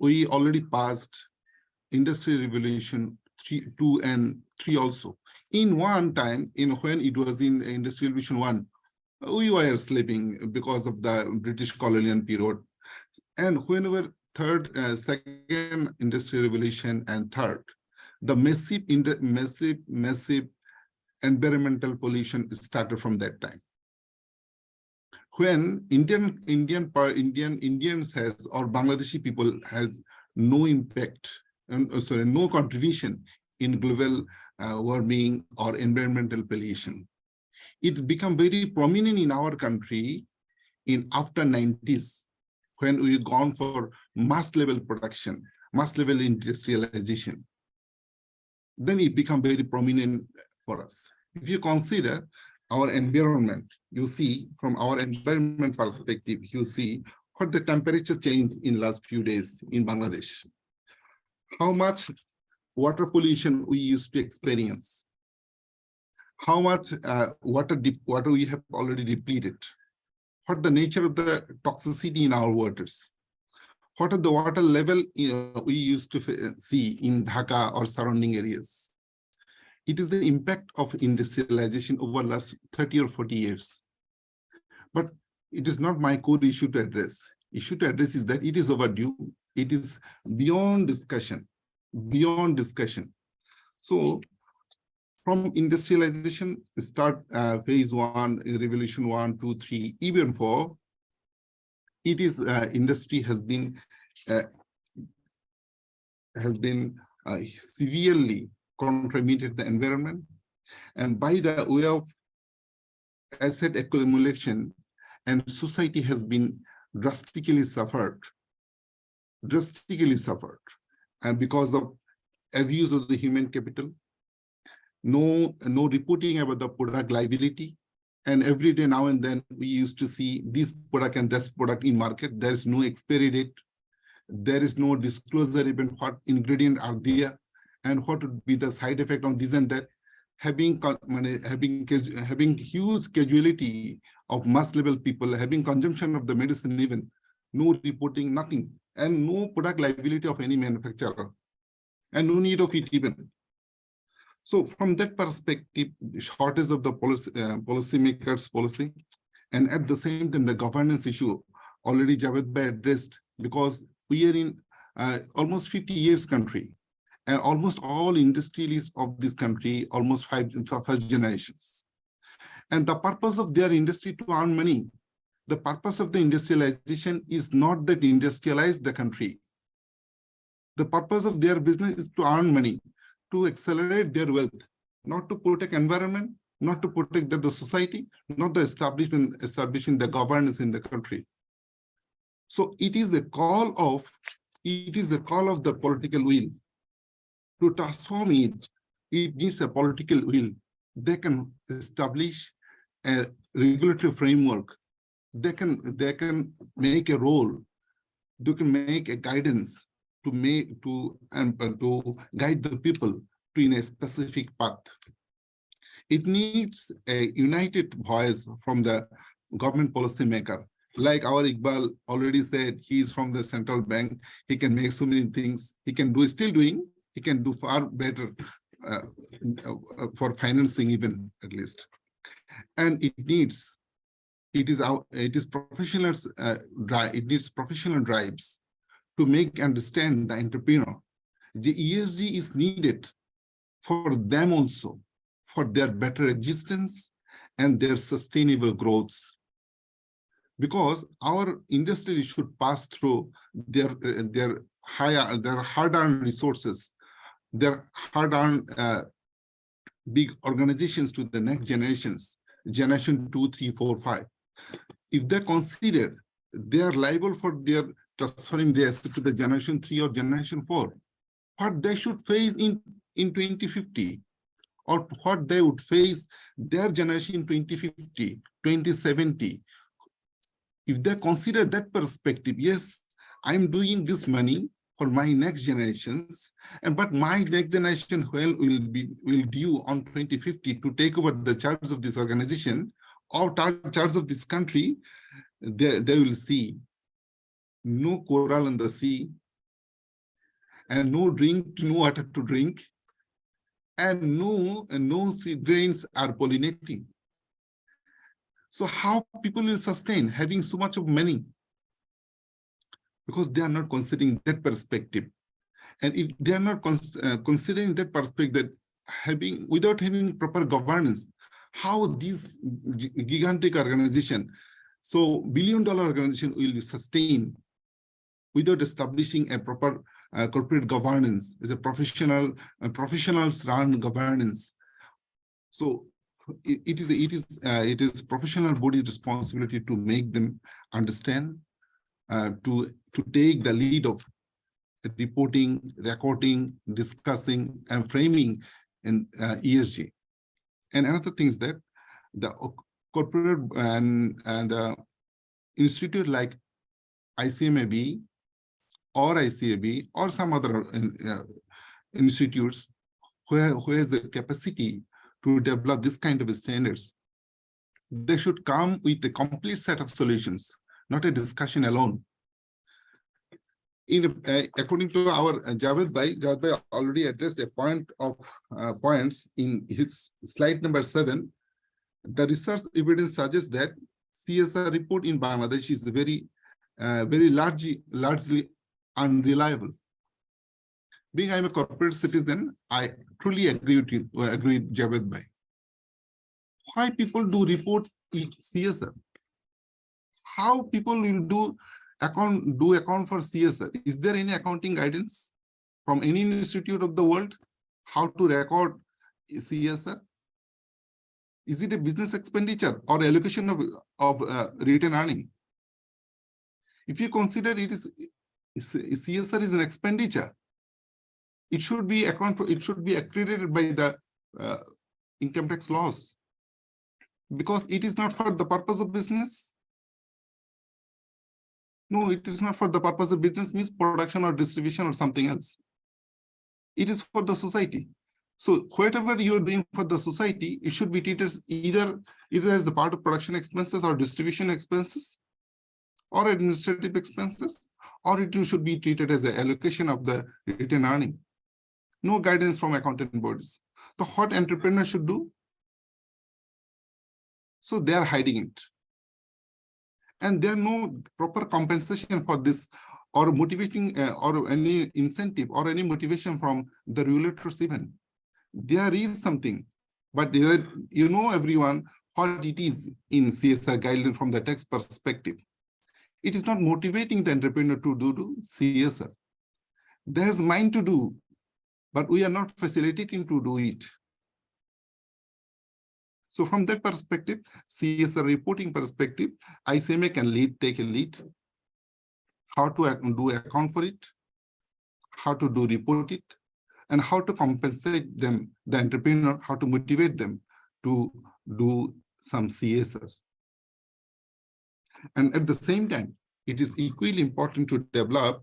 we already passed Industrial Revolution 2 and 3 also. In one time, when it was in Industrial Revolution 1, we were sleeping because of the British colonial period. And whenever second Industrial Revolution and third, the massive environmental pollution started from that time. When Indians has or Bangladeshi people has no impact, no contribution in global warming or environmental pollution. It became very prominent in our country in after 90s, when we gone for mass level production, mass level industrialization. Then it became very prominent for us. If you consider our environment, you see from our environment perspective, you see what the temperature change in last few days in Bangladesh. How much water pollution we used to experience. How much water we have already depleted. What the nature of the toxicity in our waters. What are the water level we used to see in Dhaka or surrounding areas. It is the impact of industrialization over the last 30 or 40 years. But it is not my core issue to address. Issue to address is that it is overdue. It is beyond discussion, beyond discussion. So from industrialization, start phase 1, revolution 1, 2, 3, even 4, it is industry has been severely contaminated the environment, and by the way of asset accumulation, and society has been drastically suffered, and because of abuse of the human capital, no reporting about the product liability, and every day now and then we used to see this product and that product in market. There is no expiry date, there is no disclosure even what ingredients are there and what would be the side effect on this and that. Having huge casualty of mass level people, having consumption of the medicine even, no reporting, nothing, and no product liability of any manufacturer, and no need of it even. So from that perspective, shortage of the policymakers' policy, and at the same time, the governance issue already Javed addressed, because we are in almost 50 years country, and almost all industrialists of this country, almost first generations. And the purpose of their industry to earn money, the purpose of the industrialization is not that industrialize the country. The purpose of their business is to earn money, to accelerate their wealth, not to protect environment, not to protect the society, not the establishing the governance in the country. So it is a call of the political will. To transform it, it needs a political will. They can establish a regulatory framework. They can make a role. They can make a guidance to guide the people to in a specific path. It needs a united voice from the government policymaker. Like our Iqbal already said, he is from the central bank. He can make so many things. He can do, still doing. He can do far better for financing, even at least. And it needs professionals. It needs professional drives to make understand the entrepreneur. The ESG is needed for them also, for their better existence and their sustainable growths. Because our industry should pass through their hard-earned resources, their hard-earned big organizations to the next generations, generation 2, 3, 4, 5. If they consider they are liable for their transferring their asset to the generation 3 or generation 4, what they should face in 2050, or what they would face their generation in 2050, 2070. If they consider that perspective, yes, I'm doing this money for my next generations, but my next generation will due on 2050 to take over the charge of this organization or charge of this country. They will see no coral in the sea, and no water to drink, and no seed grains are pollinating. So how people will sustain having so much of money? Because they are not considering that perspective. And if they are not considering that perspective, without having proper governance, how these gigantic organization, so billion-dollar organization, will be sustained without establishing a proper corporate governance, is a professionals run governance. So it is professional body's responsibility to make them understand, to take the lead of reporting, recording, discussing, and framing in ESG. And another thing is that the corporate and institute like ICMAB or ICAB or some other institutes who has the capacity to develop this kind of standards, they should come with a complete set of solutions, not a discussion alone. According to our Javed Bhai already addressed a point of points in his slide number 7. The research evidence suggests that CSR report in Bangladesh is very largely unreliable. Being I'm a corporate citizen, I truly agree with Javed Bhai. Why people do report CSR? How people will do account for CSR? Is there any accounting guidance from any institute of the world how to record CSR? Is it a business expenditure or allocation of retained earning? If you consider CSR is an expenditure, it should be accredited by the income tax laws, because it is not for the purpose of business. No, it is not for the purpose of business, means production or distribution or something else. It is for the society. So whatever you are doing for the society, it should be treated either as a part of production expenses or distribution expenses or administrative expenses, or it should be treated as an allocation of the retained earning. No guidance from accounting bodies. So what entrepreneurs should do? So they are hiding it. And there are no proper compensation for this, or motivating or any incentive or any motivation from the regulators even. There is something, but you know everyone what it is in CSR guideline from the tax perspective. It is not motivating the entrepreneur to do CSR. There's mind to do, but we are not facilitating to do it. So from that perspective, CSR reporting perspective, ICMA can take a lead, how to do account for it, how to do report it, and how to compensate them, the entrepreneur, how to motivate them to do some CSR. And at the same time, it is equally important to develop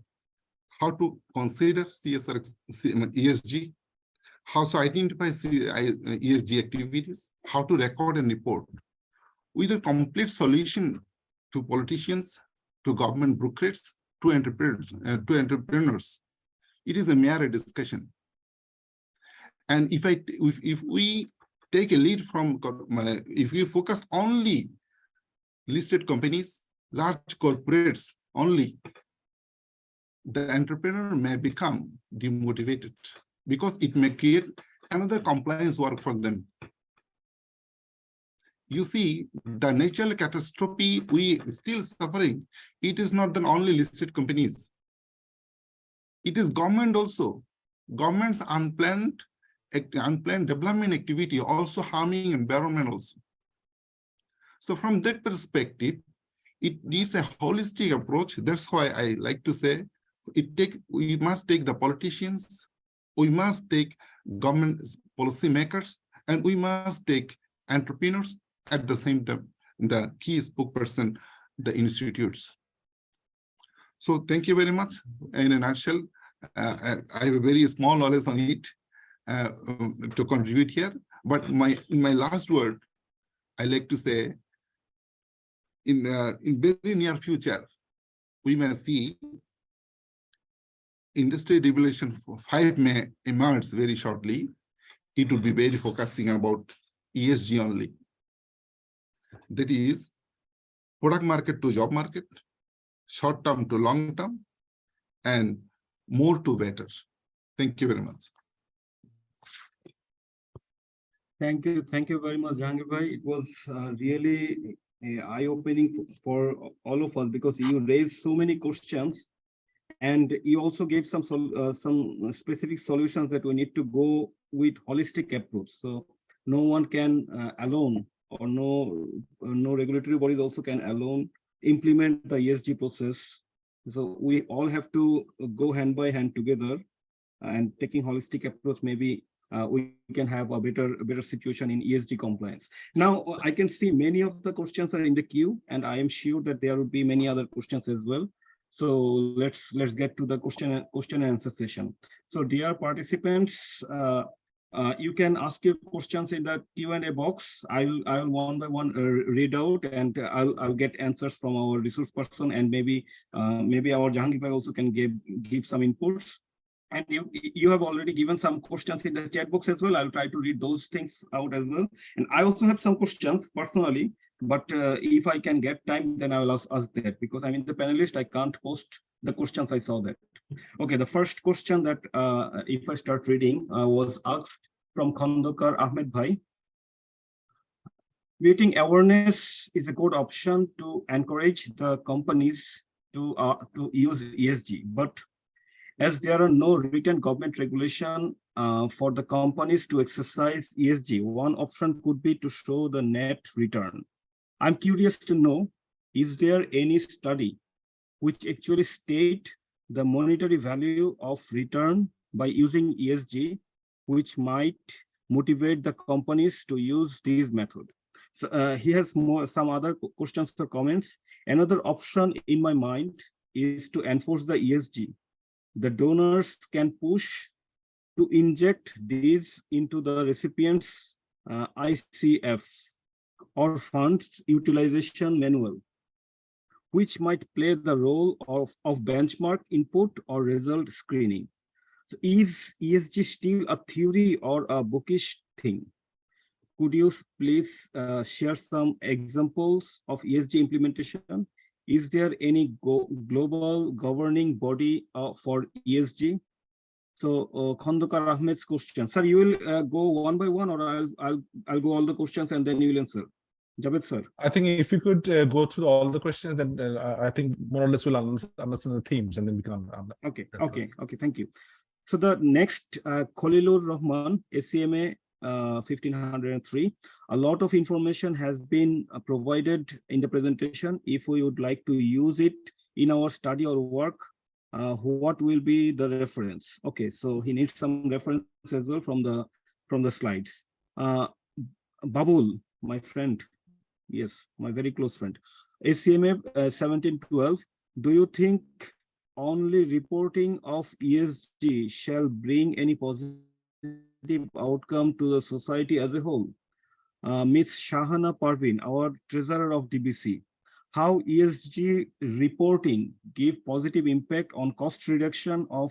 how to consider CSR, ESG, how to identify ESG activities, how to record and report, with a complete solution to politicians, to government bureaucrats, to entrepreneurs. It is a mere discussion. And if we take a lead from, if we focus only listed companies, large corporates only, the entrepreneur may become demotivated, because it may create another compliance work for them. You see, the natural catastrophe we still suffering. It is not the only listed companies. It is government also. Government's unplanned development activity also harming environment also. So from that perspective, it needs a holistic approach. That's why I like to say we must take the politicians, we must take government policy makers, and we must take entrepreneurs at the same time, the key spokesperson, the institutes. So thank you very much. In a nutshell, I have a very small knowledge on it to contribute here. But in my last word, I like to say, in very near future, we may see industry regulation 5 may emerge very shortly. It would be very focusing about ESG only. That is product market to job market, short term to long term, and more to better. Thank you very much. Thank you very much, Jahangir bhai. It was really eye-opening for all of us because you raised so many questions, and you also gave some specific solutions that we need to go with holistic approach. So no one can alone, or no regulatory bodies also can alone implement the ESG process. So we all have to go hand by hand together, and taking holistic approach, maybe we can have a better situation in ESG compliance. Now, I can see many of the questions are in the queue, and I am sure that there will be many other questions as well. So let's get to the question and answer session. So dear participants, you can ask your questions in the Q&A box. I'll one by one read out, and I'll get answers from our resource person, and maybe our Jahangir bhai also can give some inputs. And you have already given some questions in the chat box as well. I'll try to read those things out as well. And I also have some questions personally, but if I can get time, then I will ask that, because I'm in the panelist, I can't post the questions. I saw that. Okay, the first question that if I start reading was asked from Khandokar Ahmed Bhai. Creating awareness is a good option to encourage the companies to use ESG, but as there are no written government regulation for the companies to exercise ESG, one option could be to show the net return. I'm curious to know, is there any study which actually state the monetary value of return by using ESG, which might motivate the companies to use this method? So he has some other questions or comments. Another option in my mind is to enforce the ESG. The donors can push to inject these into the recipient's ICF or funds utilization manual, which might play the role of benchmark input or result screening. So is ESG still a theory or a bookish thing? Could you please share some examples of ESG implementation? Is there any global governing body for ESG? So Khandokar Ahmed's question. Sir, you will go one by one, or I'll go all the questions and then you will answer. Javed sir. I think if you could go through all the questions, then I think more or less we'll understand the themes, and then we can. Okay. Thank you. So the next, Khalilur Rahman, ACMA 1503. A lot of information has been provided in the presentation. If we would like to use it in our study or work, what will be the reference? Okay, so he needs some reference as well from the slides. Babul, my friend, yes, my very close friend. ACMA 1712. Do you think only reporting of ESG shall bring any positive outcome to the society as a whole? Ms. Shahana Parveen, our treasurer of DBC, how ESG reporting give positive impact on cost reduction of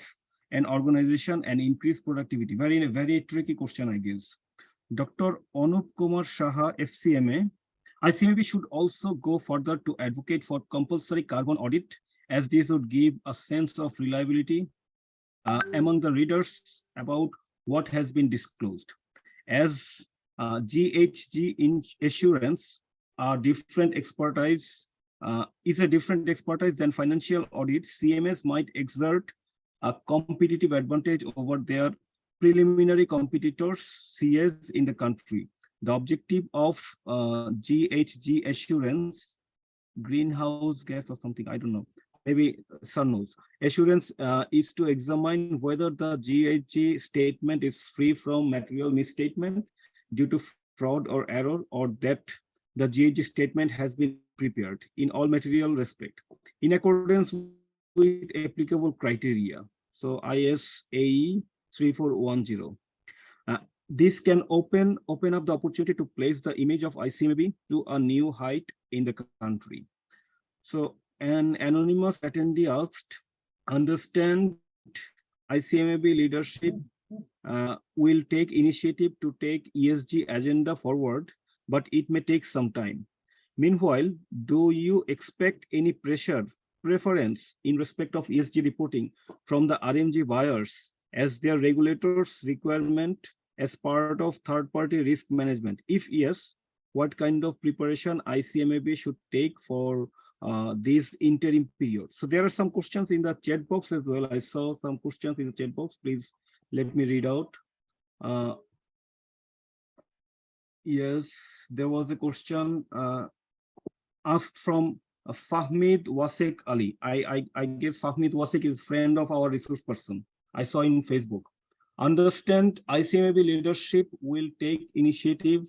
an organization and increase productivity? Very tricky question, I guess. Dr. Anup Kumar Shaha, FCMA, ICMB should also go further to advocate for compulsory carbon audit, as this would give a sense of reliability among the readers about what has been disclosed. As GHG assurance are different expertise, is a different expertise than financial audit. CMS might exert a competitive advantage over their preliminary competitors, CS, in the country. The objective of GHG assurance, greenhouse gas or something, I don't know, maybe Sun knows. Assurance is to examine whether the GHG statement is free from material misstatement due to fraud or error, or that the GHG statement has been prepared in all material respect in accordance with applicable criteria. So ISAE 3410. This can open up the opportunity to place the image of ICMAB to a new height in the country. So an anonymous attendee asked, understand ICMAB leadership will take initiative to take ESG agenda forward, but it may take some time. Meanwhile, do you expect any preference in respect of ESG reporting from the RMG buyers as their regulators' requirement as part of third-party risk management? If yes, what kind of preparation ICMAB should take for this interim period? So there are some questions in the chat box as well. I saw some questions in the chat box. Please let me read out. Yes, there was a question asked from Fahmid Wasek Ali. I guess Fahmid Wasek is friend of our resource person. I saw in Facebook. Understand ICMAB leadership will take initiative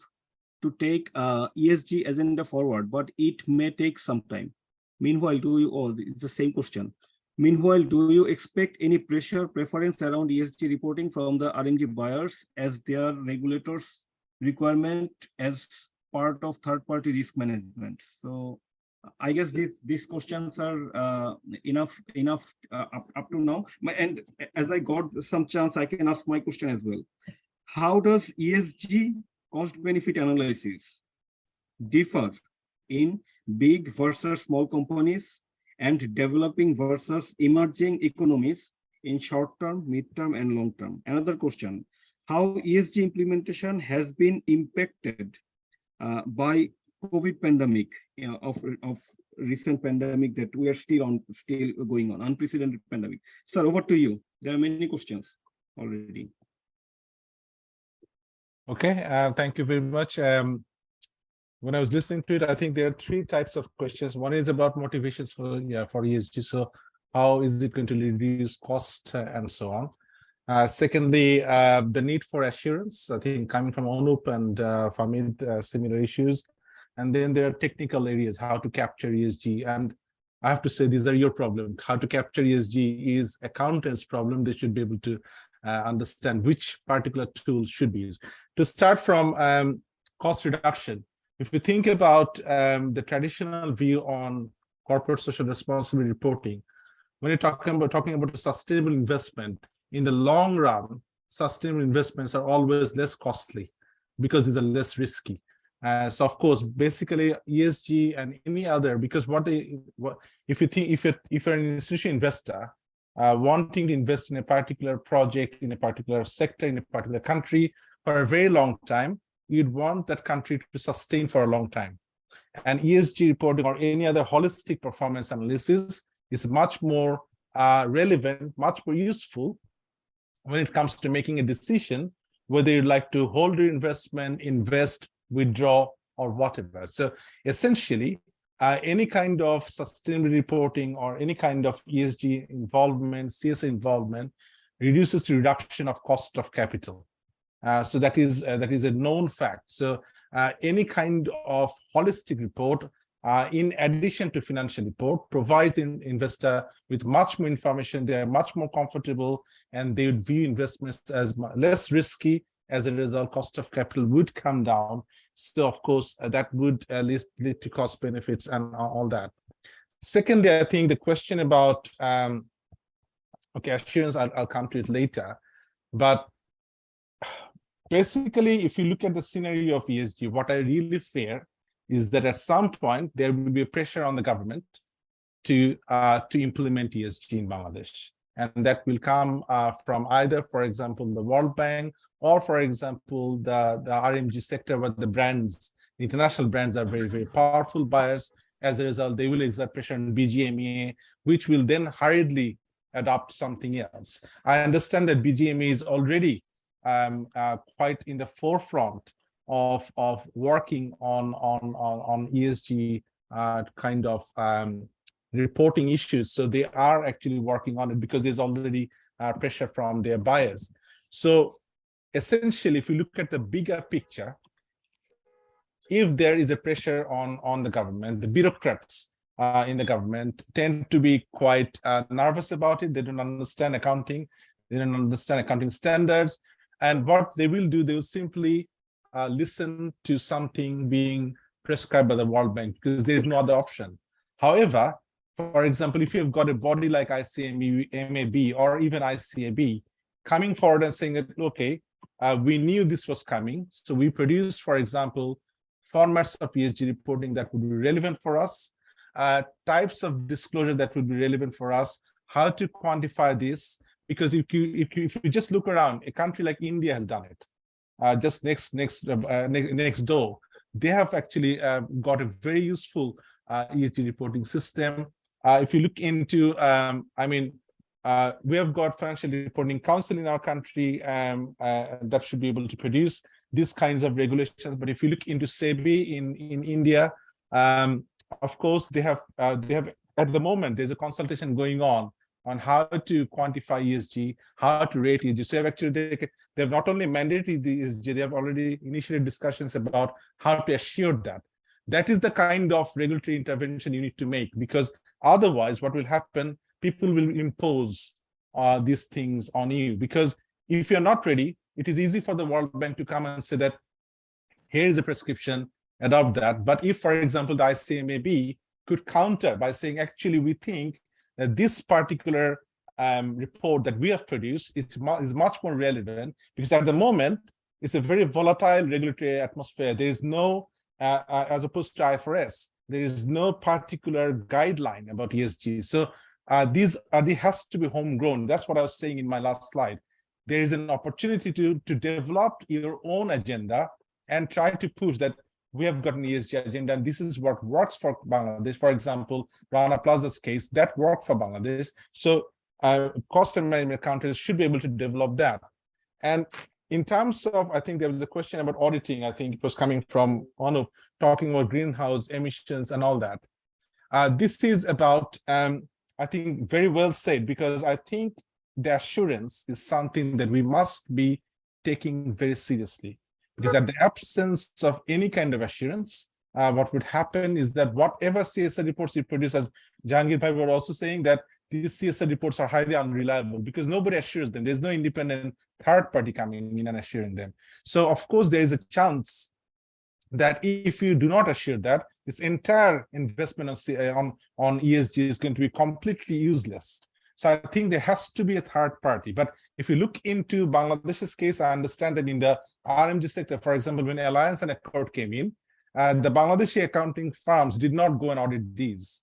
to take ESG agenda forward, but it may take some time. Meanwhile, it's the same question. Meanwhile, do you expect any preference around ESG reporting from the RMG buyers as their regulators' requirement as part of third-party risk management? So I guess these questions are enough up to now. And as I got some chance, I can ask my question as well. How does ESG cost-benefit analysis differ in big versus small companies and developing versus emerging economies in short-term, mid-term, and long-term? Another question, how ESG implementation has been impacted by COVID pandemic, of recent pandemic that we are still going on, unprecedented pandemic. Sir, over to you. There are many questions already. Okay, thank you very much. When I was listening to it, I think there are three types of questions. One is about motivations for ESG. So how is it going to reduce cost and so on? Secondly, the need for assurance, I think coming from Anup and Fahmid, similar issues. And then there are technical areas, how to capture ESG. And I have to say, these are your problem. How to capture ESG is accountants' problem. They should be able to understand which particular tool should be used. To start from cost reduction, if we think about the traditional view on corporate social responsibility reporting, when you're talking about a sustainable investment, in the long run, sustainable investments are always less costly because these are less risky. So of course, basically ESG and any other, because if you're an institutional investor wanting to invest in a particular project, in a particular sector, in a particular country for a very long time, you'd want that country to sustain for a long time. And ESG reporting or any other holistic performance analysis is much more relevant, much more useful when it comes to making a decision whether you'd like to hold your investment, invest, withdraw, or whatever. So essentially, any kind of sustainability reporting or any kind of ESG involvement, CSA involvement, reduces the reduction of cost of capital. So that is a known fact. So any kind of holistic report, in addition to financial report, provides the investor with much more information. They are much more comfortable, and they would view investments as less risky. As a result, cost of capital would come down. So of course, that would lead to cost benefits and all that. Secondly, I think the question about assurance, I'll come to it later. But basically, if you look at the scenario of ESG, what I really fear is that at some point there will be a pressure on the government to implement ESG in Bangladesh. and that will come from either, for example, the World Bank, or for example, the RMG sector, where the brands, international brands, are very, very powerful buyers. As a result, they will exert pressure on BGMEA, which will then hurriedly adopt something else. I understand that BGMEA is already quite in the forefront of working on ESG kind of reporting issues. So they are actually working on it because there's already pressure from their buyers. So essentially, if you look at the bigger picture, if there is a pressure on the government, the bureaucrats in the government tend to be quite nervous about it. They don't understand accounting. They don't understand accounting standards. And what they will do, they will simply listen to something being prescribed by the World Bank, because there is no other option. However, for example, if you've got a body like ICMAB or even ICAB coming forward and saying that, okay, we knew this was coming, so we produced, for example, formats of ESG reporting that would be relevant for us, types of disclosure that would be relevant for us, how to quantify this. Because if you just look around, a country like India has done it. Just next door, they have actually got a very useful ESG reporting system. If you look into, we have got financial reporting council in our country that should be able to produce these kinds of regulations. But if you look into SEBI in India, of course, they have at the moment, there's a consultation going on how to quantify ESG, how to rate ESG. So they have not only mandated the ESG, they have already initiated discussions about how to assure that. That is the kind of regulatory intervention you need to make, because otherwise what will happen, people will impose these things on you. Because if you're not ready, it is easy for the World Bank to come and say that here is a prescription, adopt that. But if, for example, the ICMAB could counter by saying, actually, we think that this particular report that we have produced is much more relevant, because at the moment, it's a very volatile regulatory atmosphere. There is no, as opposed to IFRS, there is no particular guideline about ESG. So these has to be homegrown. That's what I was saying in my last slide. There is an opportunity to develop your own agenda and try to push that we have got an ESG agenda, and this is what works for Bangladesh. For example, Rana Plaza's case, that worked for Bangladesh. So cost and management countries should be able to develop that. And in terms of, I think there was a question about auditing. I think it was coming from Anup, talking about greenhouse emissions and all that. This is about, I think, very well said, because I think the assurance is something that we must be taking very seriously. Because at the absence of any kind of assurance, what would happen is that whatever CSR reports you produce, as Jahangir Bhai were also saying, that these CSR reports are highly unreliable because nobody assures them. There's no independent third party coming in and assuring them. So of course, there is a chance that if you do not assure that, this entire investment on ESG is going to be completely useless. So I think there has to be a third party. But if you look into Bangladesh's case, I understand that in the RMG sector, for example, when Alliance and Accord came in, the Bangladeshi accounting firms did not go and audit these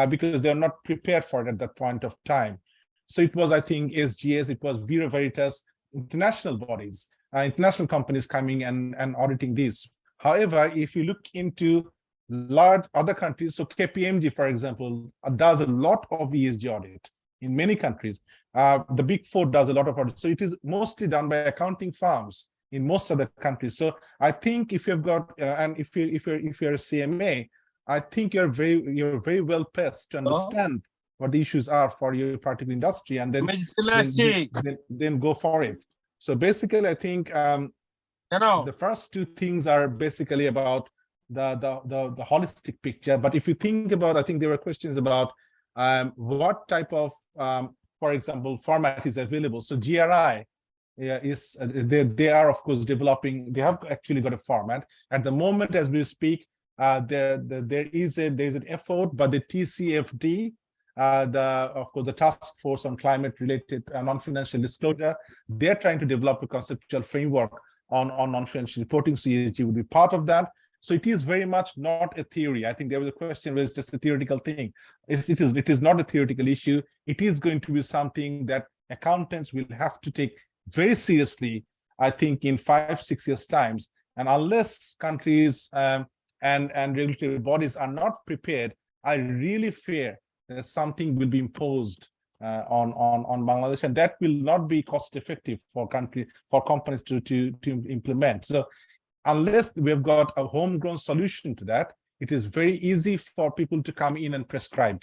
because they are not prepared for it at that point of time. So it was, I think, SGS, it was Bureau Veritas, international bodies, international companies coming and auditing these. However, if you look into large other countries, so KPMG, for example, does a lot of ESG audit in many countries. The Big Four does a lot of audit. So it is mostly done by accounting firms in most other countries. So I think if you've got, and if you're a CMA, I think you're very well placed to understand what the issues are for your particular industry, and then go for it. So basically, I think the first two things are basically about the holistic picture. But if you think about, I think there were questions about what type of, for example, format is available. So GRI is they are of course developing. They have actually got a format at the moment as we speak. There is an effort, but the TCFD, of course the Task Force on Climate Related Non-Financial Disclosure, they're trying to develop a conceptual framework on non-financial reporting. So ESG will be part of that. So it is very much not a theory. I think there was a question where it's just a theoretical thing. It is not a theoretical issue. It is going to be something that accountants will have to take very seriously, I think, in 5-6 years' times. And unless countries and regulatory bodies are not prepared, I really fear that something will be imposed on Bangladesh, and that will not be cost effective for companies to implement. So unless we've got a homegrown solution to that, it is very easy for people to come in and prescribe.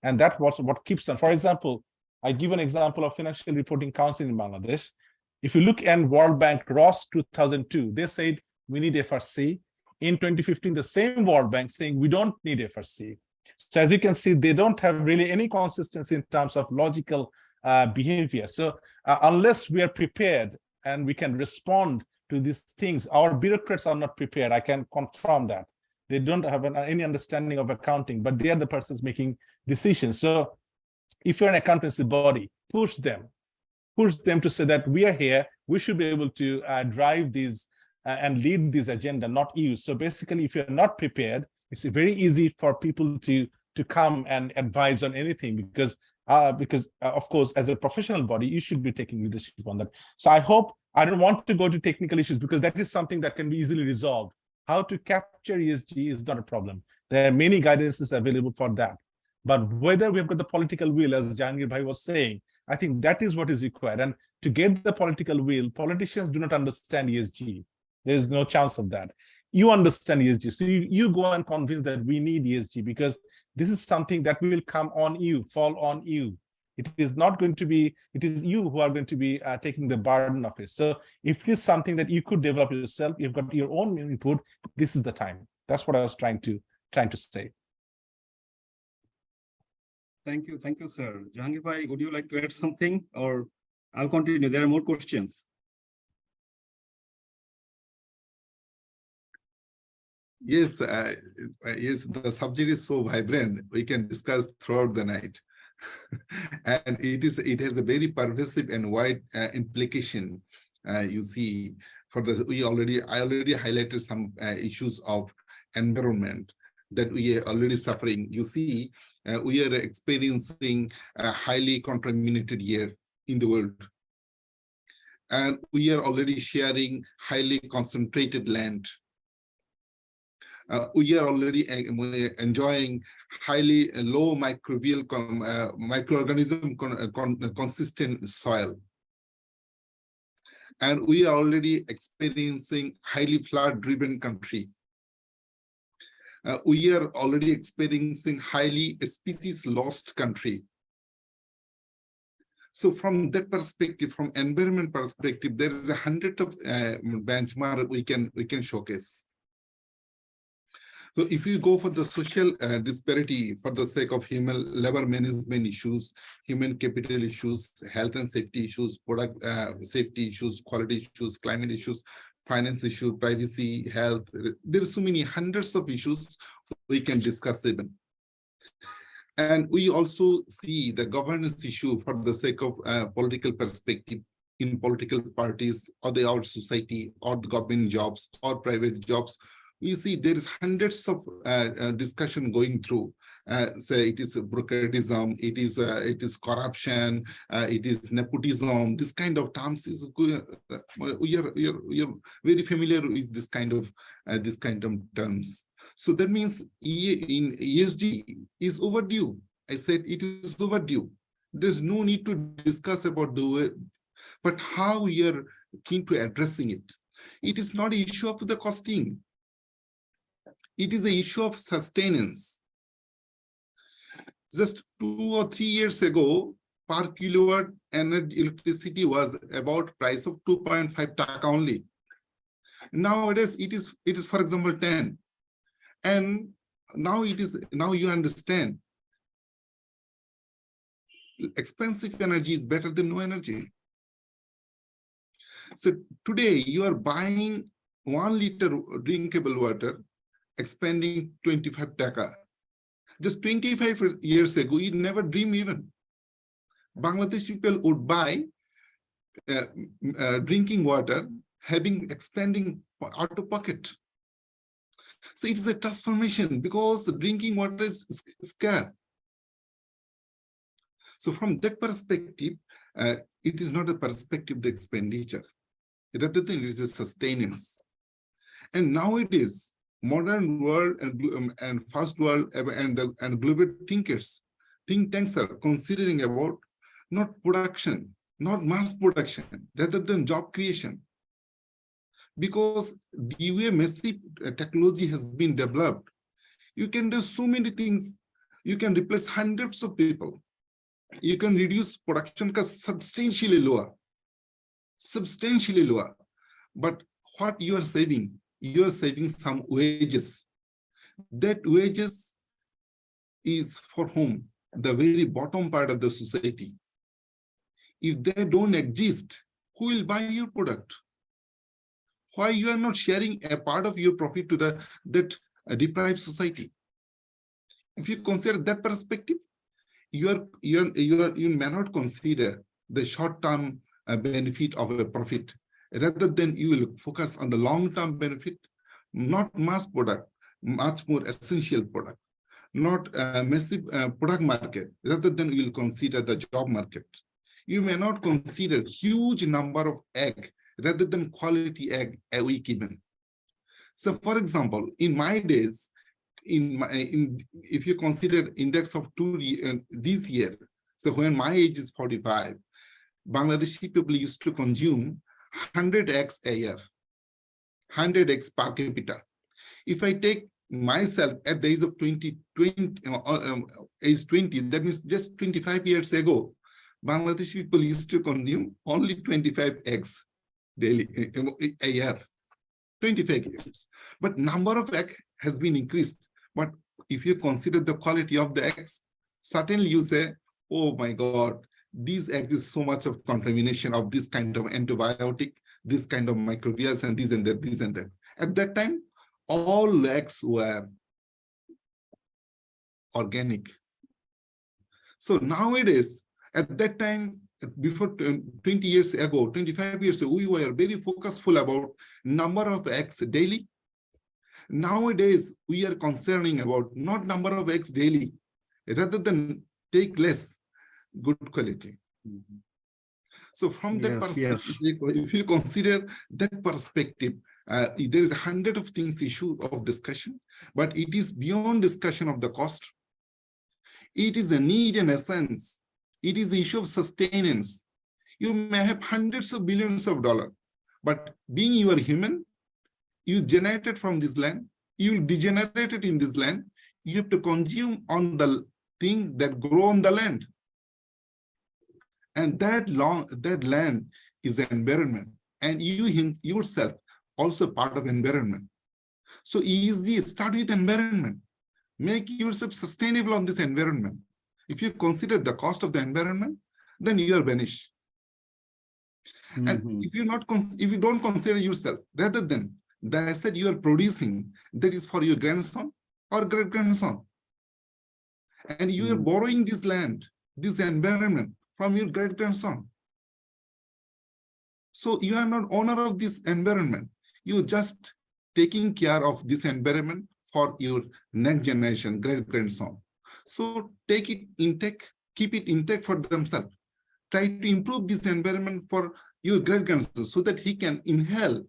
And that's what keeps them. For example, I give an example of Financial Reporting Council in Bangladesh. If you look at World Bank ROS 2002, they said we need FRC. In 2015, the same World Bank saying we don't need FRC. So as you can see, they don't have really any consistency in terms of logical behavior. So unless we are prepared and we can respond to these things, our bureaucrats are not prepared. I can confirm that. They don't have any understanding of accounting, but they are the persons making decisions. So if you're an accountancy body, push them to say that we are here, we should be able to drive these and lead this agenda, not you. So basically, if you're not prepared, it's very easy for people to come and advise on anything, because of course, as a professional body, you should be taking leadership on that. So I don't want to go to technical issues, because that is something that can be easily resolved. How to capture ESG is not a problem. There are many guidances available for that. But whether we've got the political will, as Jahangir Bhai was saying, I think that is what is required. And to get the political will, politicians do not understand ESG. There is no chance of that. You understand ESG. So you go and convince that we need ESG, because this is something that will come on you, fall on you. It is not going to be, it is you who are going to be taking the burden of it. So if it is something that you could develop yourself, you've got your own input, this is the time. That's what I was trying to say. Thank you, sir. Jahangir Bhai, would you like to add something, or I'll continue? There are more questions. Yes, yes, the subject is so vibrant, we can discuss throughout the night. And it has a very pervasive and wide implication. You see, I already highlighted some issues of environment that we are already suffering. You see, we are experiencing a highly contaminated year in the world. And we are already sharing highly concentrated land. We are already enjoying highly low microbial microorganism consistent soil. And we are already experiencing highly flood-driven country. We are already experiencing highly species lost country. So from that perspective, from environment perspective, there is 100 of benchmark we can showcase. So if you go for the social disparity for the sake of human labor management issues, human capital issues, health and safety issues, product safety issues, quality issues, climate issues, finance issue, privacy, health, there are so many hundreds of issues we can discuss even. And we also see the governance issue for the sake of political perspective in political parties, or our society, or the government jobs, or private jobs. We see there is hundreds of discussion going through. Say it is bureaucratism, it is corruption, it is nepotism. This kind of terms is we are very familiar with this kind of terms. So that means in ESG is overdue. I said it is overdue. There's no need to discuss about the way, but how we are keen to addressing it. It is not an issue of the costing. It is an issue of sustenance. Just 2 or 3 years ago, per kilowatt energy electricity was about price of 2.5 taka only. Nowadays, it is for example 10, and now you understand. Expensive energy is better than no energy. So today you are buying 1 liter drinkable water, expending 25 taka. Just 25 years ago, you never dream even. Bangladesh people would buy drinking water, expending out of pocket. So it is a transformation because drinking water is scarce. So from that perspective, it is not a perspective of the expenditure. Rather than it is a sustenance. And nowadays, modern world and first world and global thinkers, think tanks are considering about not production, not mass production, rather than job creation. Because the way massive technology has been developed, you can do so many things. You can replace hundreds of people. You can reduce production costs substantially lower. But what you are saving some wages. That wages is for whom? The very bottom part of the society. If they don't exist, who will buy your product? Why you are not sharing a part of your profit to that deprived society? If you consider that perspective, you may not consider the short-term benefit of a profit. Rather than you will focus on the long-term benefit, not mass product, much more essential product, not massive product market. Rather than you will consider the job market. You may not consider huge number of egg rather than quality egg a week given. So, for example, in my days, if you consider index of this year, so when my age is 45, Bangladeshi people used to consume 100 eggs a year, 100 eggs per capita. If I take myself at the age of age 20, that means just 25 years ago, Bangladeshi people used to consume only 25 eggs daily a year, 25 years. But number of eggs has been increased. But if you consider the quality of the eggs, certainly you say, oh my God, these eggs is so much of contamination of this kind of antibiotic, this kind of microbials, and this and that, this and that. At that time, all eggs were organic. So nowadays, at that time, before 20 years ago, 25 years ago, we were very focusful about number of eggs daily. Nowadays, we are concerning about not number of eggs daily, rather than take less, good quality. So from that perspective, if you consider that perspective, there is 100 of things issue of discussion, but it is beyond discussion of the cost. It is a need and essence. It is the issue of sustenance. You may have hundreds of billions of dollars, but being you are human, you generated from this land, you degenerated in this land, you have to consume on the things that grow on the land. And that land is the environment, and you yourself also part of environment. So easy, start with environment. Make yourself sustainable on this environment. If you consider the cost of the environment, then you are vanished. And if you don't consider yourself, rather than the asset you are producing, that is for your grandson or great-grandson, and you are borrowing this land, this environment from your great-grandson. So you are not owner of this environment. You just taking care of this environment for your next generation, great-grandson. So take it intact, keep it intact for themselves. Try to improve this environment for your great-grandson so that he can inhale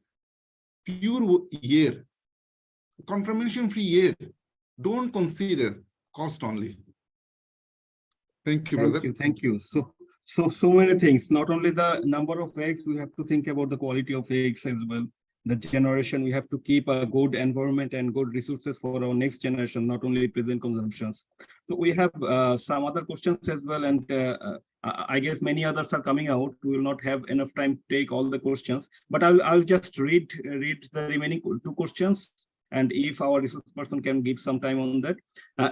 pure air, contamination-free air. Don't consider cost only. Thank you, brother. Thank you. So many things. Not only the number of eggs, we have to think about the quality of eggs as well. The generation, we have to keep a good environment and good resources for our next generation, not only present consumptions. So we have some other questions as well, and I guess many others are coming out. We will not have enough time to take all the questions, but I'll just read the remaining two questions. And if our resource person can give some time on that.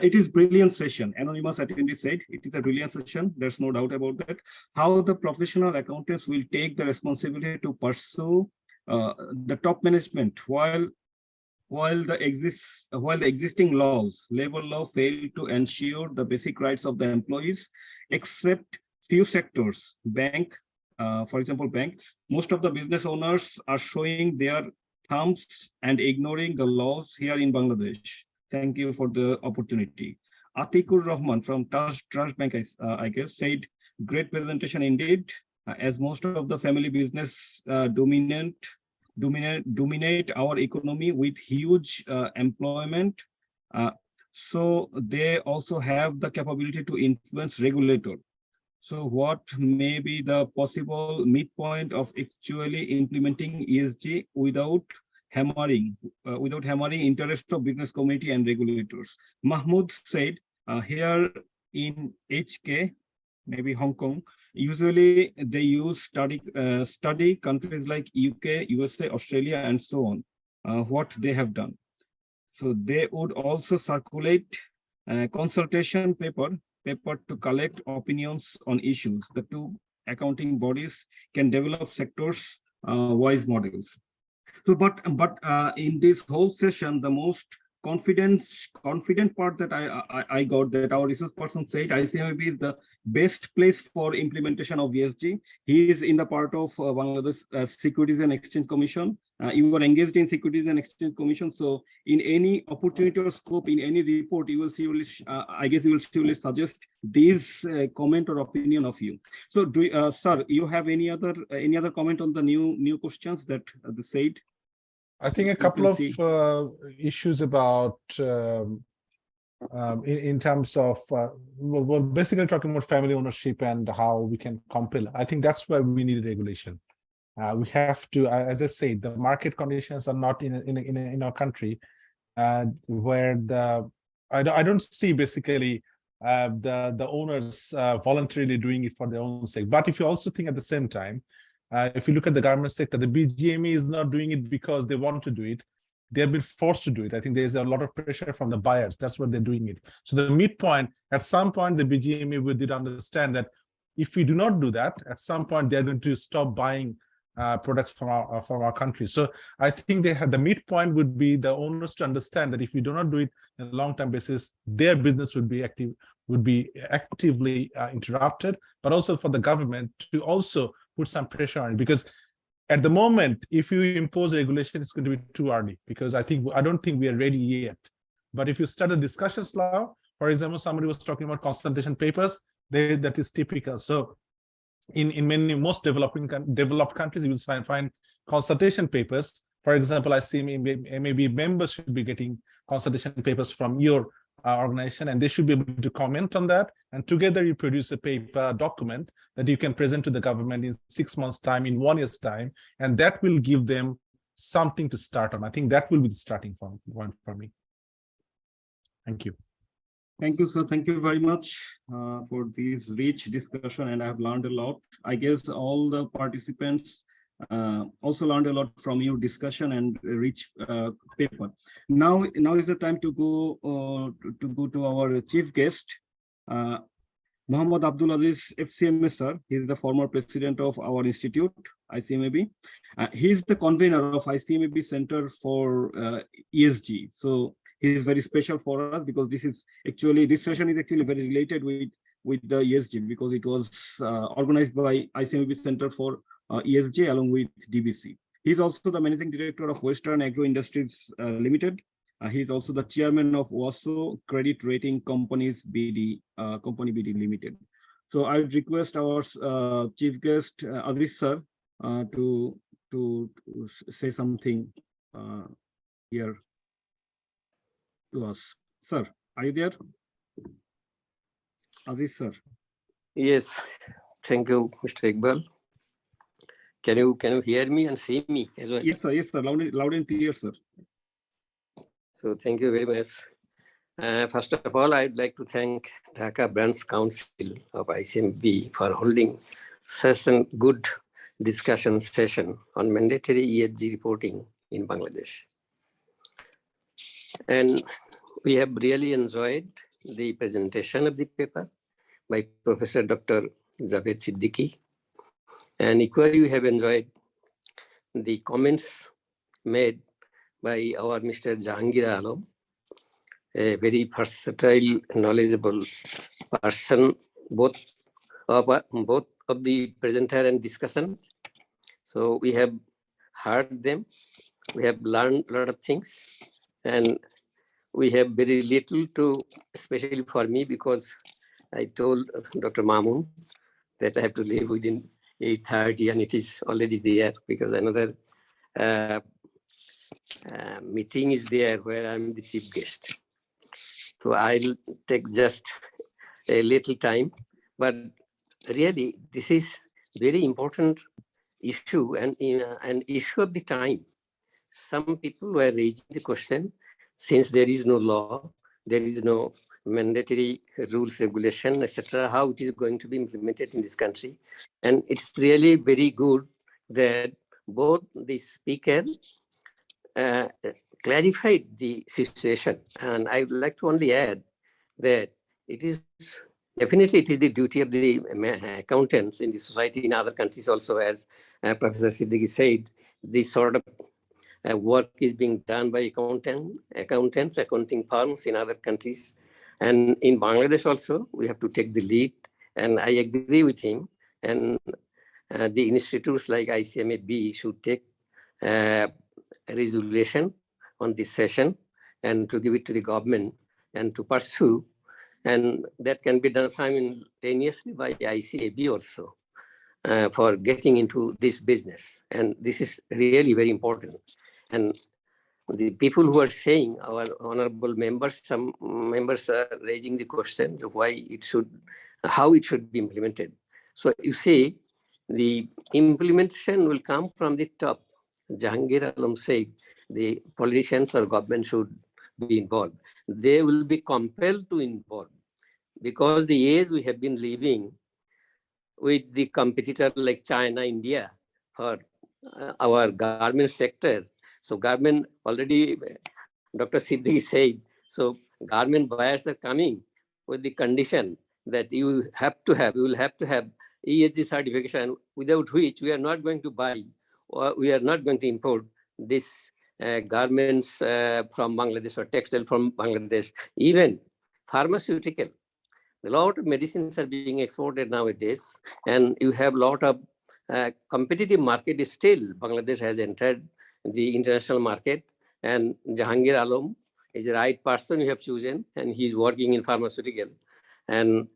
It is brilliant session. Anonymous attendee said, it is a brilliant session. There's no doubt about that. How the professional accountants will take the responsibility to pursue the top management while the existing laws, labor law, fail to ensure the basic rights of the employees, except few sectors, bank, for example, bank. Most of the business owners are showing their thumbs and ignoring the laws here in Bangladesh. Thank you for the opportunity. Atikur Rahman from Trust Bank, I guess, said, great presentation indeed. As most of the family business dominate our economy with huge employment. So they also have the capability to influence regulator. So what may be the possible midpoint of actually implementing ESG without hammering interest of business community and regulators? Mahmoud said, here in HK, maybe Hong Kong, usually they use study countries like UK, USA, Australia, and so on, what they have done. So they would also circulate consultation paper to collect opinions on issues. The two accounting bodies can develop sectors wise models. So, but in this whole session, the most confident part that I got, that our research person said ICMB is the best place for implementation of ESG. He is in the part of Bangladesh Securities and Exchange Commission. You are engaged in Securities and Exchange Commission. So in any opportunity or scope, in any report, you will see, I guess you will surely suggest this comment or opinion of you. So do sir, you have any other comment on the new questions that they said? I think a couple of issues about in terms of well, basically talking about family ownership and how we can compel. I think that's why we need regulation. We have to, as I said, the market conditions are not in our country where I don't see basically the owners voluntarily doing it for their own sake. But if you also think at the same time, if you look at the garment sector, the BGME is not doing it because they want to do it. They have been forced to do it. I think there's a lot of pressure from the buyers. That's why they're doing it. So the midpoint, at some point, the BGME did understand that if we do not do that, at some point, they're going to stop buying products from our country. So I think the midpoint would be the owners to understand that if we do not do it on a long-term basis, their business would be actively interrupted, but also for the government to also put some pressure on it, because at the moment, if you impose regulation, it's going to be too early, because I don't think we are ready yet. But if you start the discussions now, for example, somebody was talking about consultation papers, that is typical. So in most developed countries, you will find consultation papers. For example, I see maybe members should be getting consultation papers from your organization, and they should be able to comment on that. And together you produce a paper document that you can present to the government in 6 months' time, in 1 year's time, and that will give them something to start on. I think that will be the starting point for me. Thank you. Thank you, sir. Thank you very much for this rich discussion, and I have learned a lot. I guess all the participants also learned a lot from your discussion and rich paper. Now is the time to go to our chief guest, Muhammad Abdul Aziz, FCMA, sir. He is the former president of our institute, ICMAB. He is the convener of ICMAB Center for ESG. So he is very special for us, because this session is actually very related with the ESG, because it was organized by ICMAB Center for ESG along with DBC. He's also the managing director of Western Agro Industries Limited. He's also the chairman of WASO Credit Rating Companies BD Limited. So I would request our chief guest Aziz sir to say something here to us. Sir, are you there? Aziz sir. Yes, thank you, Mr. Iqbal. Can you hear me and see me as well? Yes, sir. Yes, sir. Loud and clear, sir. So thank you very much. First of all, I'd like to thank Dhaka Branch Council of ICMB for holding such a good discussion session on mandatory ESG reporting in Bangladesh. And we have really enjoyed the presentation of the paper by Professor Dr. Javed Siddiqui. And equally, we have enjoyed the comments made by our Mr. Jahangir Alam, a very versatile, knowledgeable person, both of the presenter and discussion. So we have heard them, we have learned a lot of things, and we have very little to, especially for me, because I told Dr. Mamoon that I have to leave within 8:30, and it is already there because another meeting is there where I'm the chief guest. So I'll take just a little time, but really this is very important issue and an issue of the time. Some people were raising the question, since there is no law, there is no mandatory rules, regulation, etc., how it is going to be implemented in this country. And it's really very good that both the speaker clarified the situation. And I would like to only add that it is definitely it is the duty of the accountants in the society in other countries also, as Professor Siddiqui said, this sort of work is being done by accountants, accounting firms in other countries. And in Bangladesh also, we have to take the lead. And I agree with him. And the institutes like ICMA-B should take a resolution on this session and to give it to the government and to pursue. And that can be done simultaneously by ICAB also for getting into this business. And this is really very important. And the people who are saying, our honorable members, some members are raising the questions of why it should, how it should be implemented. So you see, the implementation will come from the top. Jahangir Alam said the politicians or government should be involved. They will be compelled to involve because the age we have been living with the competitor like China, India, for our garment sector. So garment already, Dr. Siddiqui said, so garment buyers are coming with the condition that you will have to have ESG certification, without which we are not going to buy or we are not going to import this garments from Bangladesh or textile from Bangladesh. Even pharmaceutical, a lot of medicines are being exported nowadays, and you have a lot of competitive market. Is still Bangladesh has entered the international market, and Jahangir Alam is the right person you have chosen, and he's working in pharmaceutical, and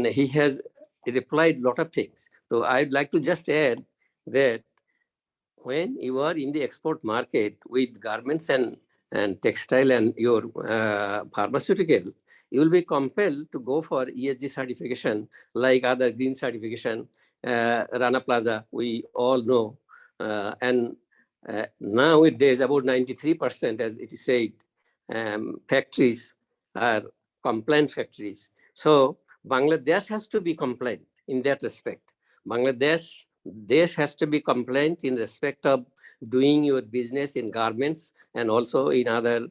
he has replied a lot of things. So I'd like to just add that when you are in the export market with garments and textile and your pharmaceutical, you will be compelled to go for ESG certification like other green certification, Rana Plaza, we all know. And nowadays, about 93%, as it is said, factories are compliant factories. So Bangladesh has to be compliant in that respect. Bangladesh has to be compliant in respect of doing your business in garments and also in other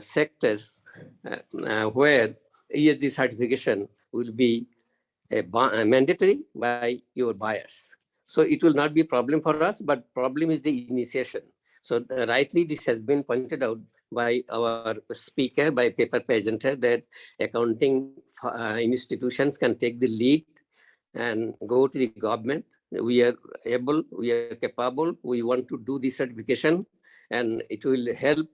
sectors where ESG certification will be mandatory by your buyers. So it will not be a problem for us, but problem is the initiation. So rightly, this has been pointed out by our speaker, by paper presenter, that accounting institutions can take the lead and go to the government. We are able, we are capable, we want to do this certification, and it will help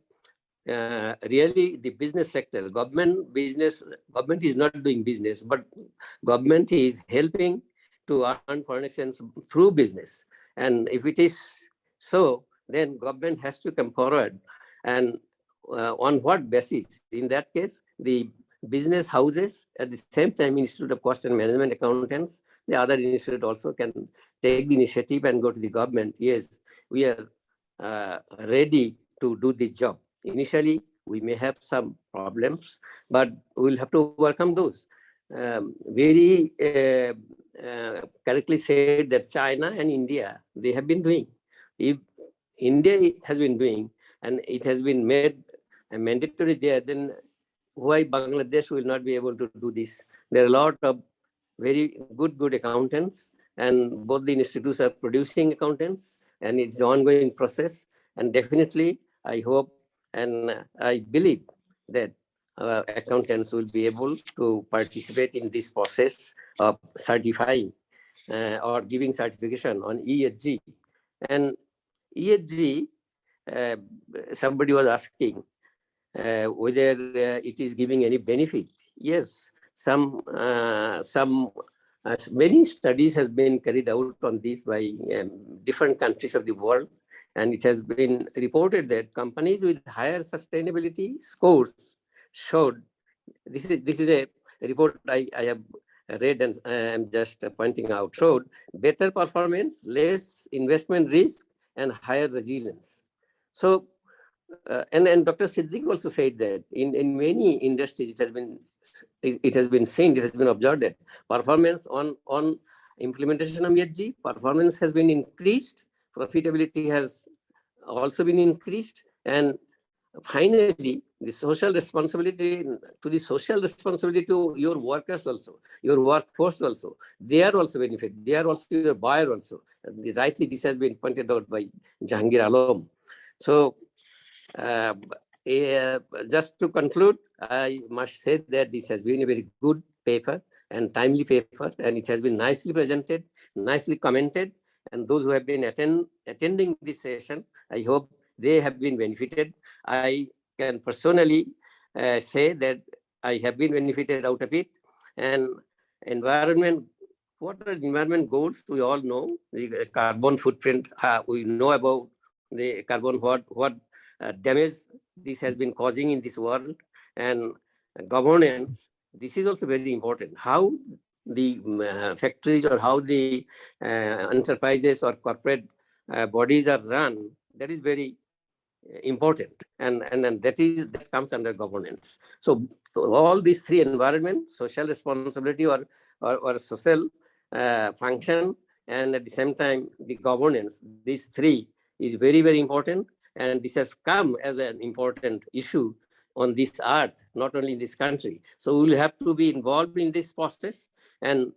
really the business sector. Government is not doing business, but government is helping to earn foreign exchange through business. And if it is so, then government has to come forward. And on what basis? In that case, the business houses, at the same time, Institute of Cost and Management Accountants, the other institute also can take the initiative and go to the government. Yes, we are ready to do the job. Initially, we may have some problems, but we'll have to overcome those. Very correctly said that China and India, they have been doing. If India has been doing and it has been made mandatory there, then why Bangladesh will not be able to do this? There are a lot of very good accountants, and both the institutes are producing accountants, and it's an ongoing process. And definitely, I hope and I believe that accountants will be able to participate in this process of certifying or giving certification on ESG. And ESG somebody was asking whether it is giving any benefit. Yes, many studies has been carried out on this by different countries of the world, and it has been reported that companies with higher sustainability scores showed, this is a report I have read and I'm just pointing out, showed better performance, less investment risk, and higher resilience. So, and Dr. Siddiqui also said that in many industries it has been seen, it has been observed that performance on implementation of ESG, performance has been increased, profitability has also been increased, and finally the social responsibility to your workers also, your workforce also, they are also benefit, they are also your buyer also. And rightly this has been pointed out by Jahangir Alam. So just to conclude, I must say that this has been a very good paper and timely paper, and it has been nicely presented, nicely commented, and those who have been attending this session, I hope they have been benefited. I can personally say that I have been benefited out of it. And environment, what are environment goals? We all know the carbon footprint. We know about the carbon, what damage this has been causing in this world, and governance. This is also very important. How the factories or how the enterprises or corporate bodies are run, that is very important, and that comes under governance. So all these three: environment, social responsibility or social function, and at the same time the governance, these three is very, very important, and this has come as an important issue on this earth, not only in this country. So we will have to be involved in this process, and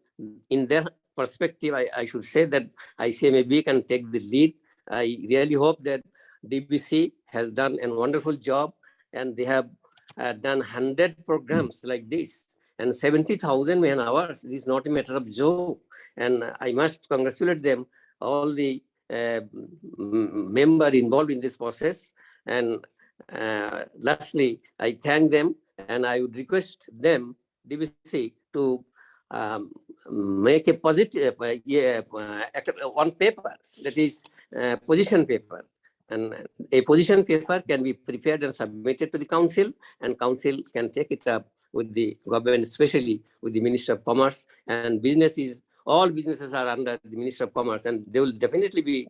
in that perspective, I should say that ICMAB can take the lead. I really hope that DBC has done a wonderful job, and they have done 100 programs like this and 70,000 man hours. This is not a matter of joke, and I must congratulate them, all the member involved in this process. And lastly, I thank them, and I would request them, DBC, to make a positive one paper, that is position paper. And a position paper can be prepared and submitted to the council, and council can take it up with the government, especially with the Minister of Commerce. And all businesses are under the Minister of Commerce, and they will definitely be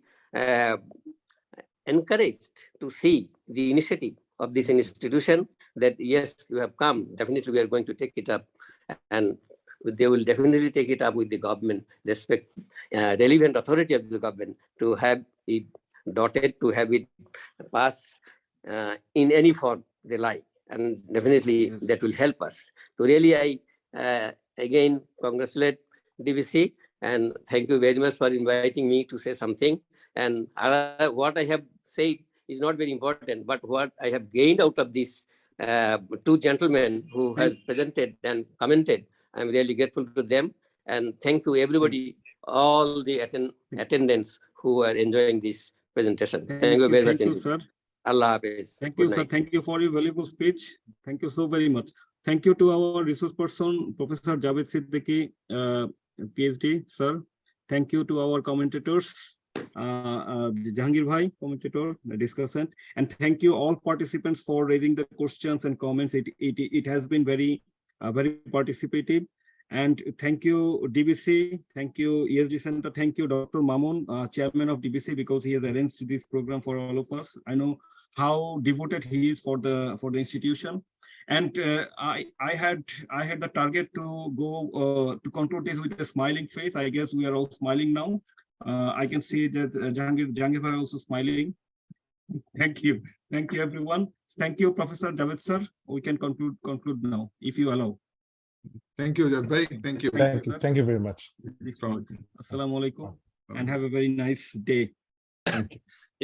encouraged to see the initiative of this institution, that yes, you have come, definitely we are going to take it up, and they will definitely take it up with the government, relevant authority of the government, to have it dotted, to have it pass in any form they like, and definitely that will help us. So really, I again congratulate DBC, and thank you very much for inviting me to say something. And what I have said is not very important, but what I have gained out of this two gentlemen who has presented and commented, I'm really grateful to them. And thank you everybody, all the attendants who are enjoying this presentation. Thank you very much. Thank you, sir. Allah Hafiz. Thank you, sir. Thank you for your valuable speech. Thank you so very much. Thank you to our resource person, Professor Javed Siddiqui, PhD, sir. Thank you to our commentators, Jahangir Bhai, commentator, the discussant, and thank you all participants for raising the questions and comments. It has been very participative. And thank you, DBC. Thank you, ESG Center. Thank you, Dr. Mamun, chairman of DBC, because he has arranged this program for all of us. I know how devoted he is for the institution. And I had the target to go to conclude this with a smiling face. I guess we are all smiling now. I can see that Jahangir Bhai also smiling. Thank you everyone. Thank you, Professor Javed sir. We can conclude now, if you allow. Thank you, Javed. Thank you. Thank you very much. Assalamu alaikum, and have a very nice day. Thank you.